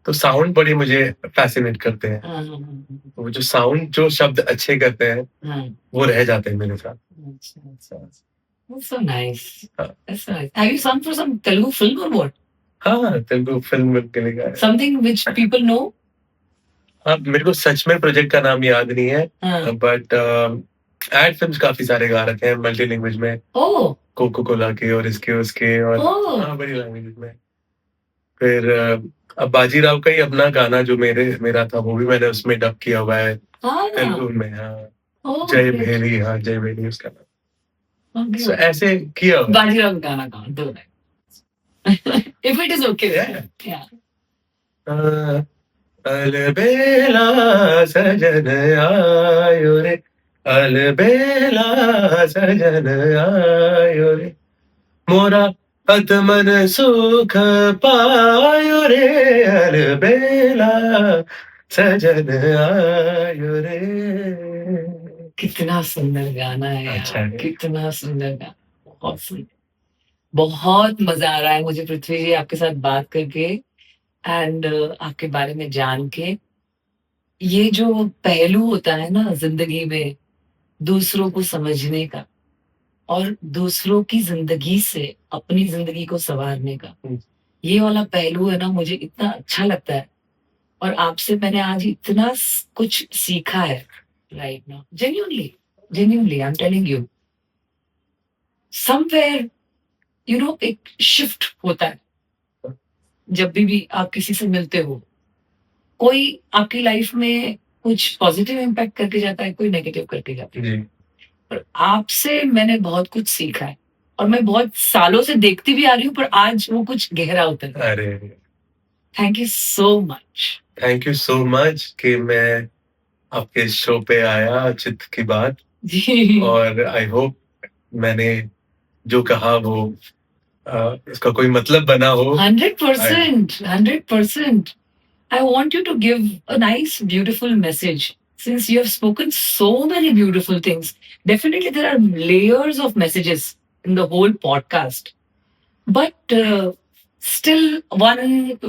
तो साउंड बड़े मुझे फैसिनेट करते हैं। वो जो साउंड, जो शब्द अच्छे करते हैं वो रह जाते हैं मेरे साथ। That's so nice. हाँ। That's so nice. Have you sung for some Telugu film or what? हाँ, तेलुगु फिल्म के लिए गाया। Something which people know? हाँ, मेरे को सच में प्रोजेक्ट का नाम याद नहीं है, बट एड फिल्म्स काफी सारे गा रखे हैं मल्टी लैंग्वेज में। Oh. कोको कोला के और इसके उसके और हाँ, बड़ी लैंग्वेज में। फिर अब बाजीराव का ही अपना गाना जो मेरा था वो भी मैंने उसमें डब किया हुआ है तेलुगु में। हाँ, जय भेरी, हाँ जय भेरी उसका नाम। So, ऐसे किया हुआ है। बाजीराव गाना गाओ, do that. If it is okay. Yeah. अलबेला सजन आयो रे, अलबेला सजन आयो रे, मोरा आत्मन सुख पायो रे, अलबेला सजन आयो रे। कितना सुंदर गाना है यार। अच्छा है। कितना सुंदर गाना, बहुत सुंदर। बहुत मजा आ रहा है मुझे पृथ्वी जी आपके साथ बात करके एंड आपके बारे में जान के। ये जो पहलू होता है ना जिंदगी में, दूसरों को समझने का और दूसरों की जिंदगी से अपनी जिंदगी को संवारने का, ये वाला पहलू है ना, मुझे इतना अच्छा लगता है। और आपसे मैंने आज इतना कुछ सीखा है right now, genuinely I am telling you. Somewhere you know एक शिफ्ट होता है जब भी आप किसी से मिलते हो। कोई आपकी लाइफ में कुछ पॉजिटिव इम्पैक्ट करके जाता है, कोई नेगेटिव करके जाता है। पर आपसे मैंने बहुत कुछ सीखा है और मैं बहुत सालों से देखती भी आ रही हूँ, पर आज वो कुछ गहरा होता है। अरे thank you so much. Thank you so much कि मैं आपके शो पे आया चित्त की बात, और आई होप मैंने जो कहा वो इसका कोई मतलब बना हो। 100%. I want you to give a nice, beautiful message. Since you have spoken so many beautiful things, definitely there are layers of messages in the whole podcast. But still, one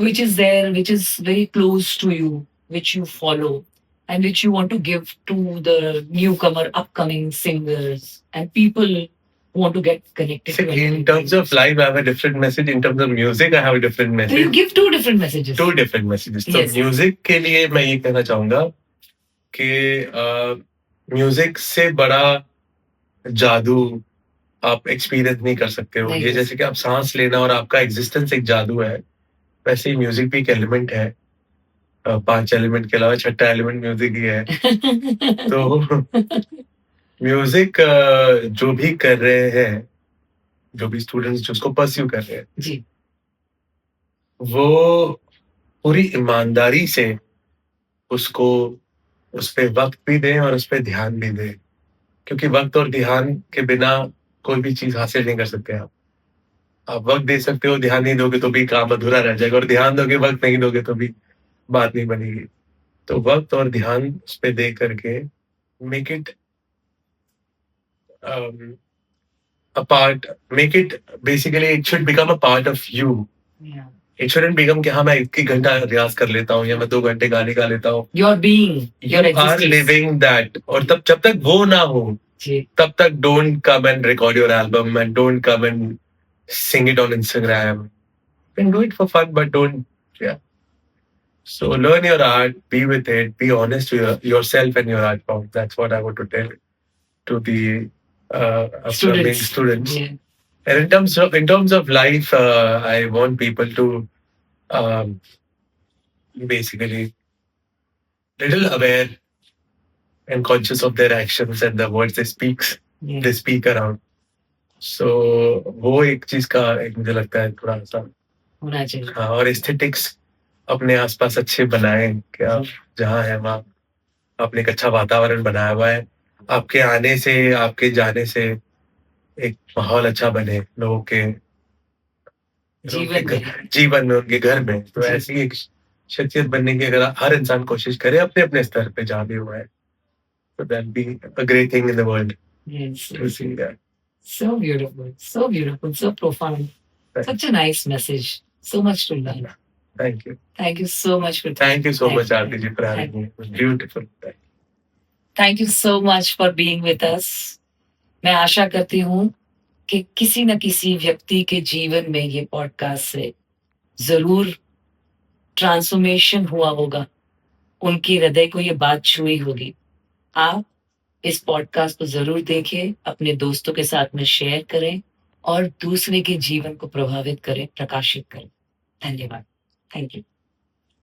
which is there, which is very close to you, which you follow, and which you want to give to the newcomer, upcoming singers, and people who want to get connected. So in terms of life, I have a different message. In terms of music, I have a different message. So you give two different messages. Two different messages. तो Yes. Music के लिए मैं ये कहना चाहूंगा कि music से बड़ा जादू आप एक्सपीरियंस नहीं कर सकते हो। ये जैसे कि आप सांस लेना और आपका एग्जिस्टेंस एक जादू है, वैसे ही म्यूजिक भी एक एलिमेंट है। 5 एलिमेंट के अलावा छठा एलिमेंट म्यूजिक ही है। तो म्यूजिक जो भी कर रहे हैं, जो भी स्टूडेंट्स जो उसको परस्यू कर रहे हैं जी, वो पूरी ईमानदारी से उसको उस पे वक्त भी दें और उस पे ध्यान भी दें, क्योंकि वक्त और ध्यान के बिना कोई भी चीज हासिल नहीं कर सकते। आप वक्त दे सकते हो, ध्यान नहीं दोगे तो भी काम अधूरा रह जाएगा, और ध्यान दोगे वक्त नहीं दोगे तो भी बात नहीं बनेगी। तो वक्त और ध्यान उस पे दे करके make it a part, make it basically it should become a part of you. yeah. It shouldn't become कि हाँ मैं 1 घंटा रियाज कर लेता हूँ या मैं 2 घंटे गाने गा लेता हूँ। Your being, your You are living that. और तब जब तक वो ना हो तब तक don't come and record your album and don't come and sing it on Instagram. You can do it for fun, but don't. Yeah. So learn your art, be with it, be honest to yourself and your art form. That's what I want to tell to the upcoming students. Yeah. And in terms of life, I want people to basically little aware and conscious of their actions and the words they speak around. So वो एक चीज का एक मुझे लगता है थोड़ा सा होना चाहिए। हाँ, और एस्थेटिक्स अपने आसपास अच्छे बनाएं, क्या जहाँ है वहाँ आपने एक अच्छा वातावरण बनाया हुआ है। आपके आने से, आपके जाने से एक माहौल अच्छा बने लोगों के जीवन में, उनके घर में। तो ऐसी एक शख्सियत बनने की अगर हर इंसान कोशिश करे अपने अपने स्तर पे जहाँ भी हुआ है, So that'll be a great thing in the world Yes. to see that. So beautiful, so profound. Such a nice message. So much to learn. Thank you. Thank you so much for Thank you so Thank much, you. Aarti ji, for having me. It was beautiful. Thank you so much for being with us. मैं आशा करती हूँ कि किसी न किसी व्यक्ति के जीवन में ये पॉडकास्ट से जरूर ट्रांसफॉर्मेशन हुआ होगा, उनकी हृदय को ये बात छुई होगी। आप इस पॉडकास्ट को जरूर देखें, अपने दोस्तों के साथ में शेयर करें और दूसरे के जीवन को प्रभावित करें, प्रकाशित करें। धन्यवाद। Thank you.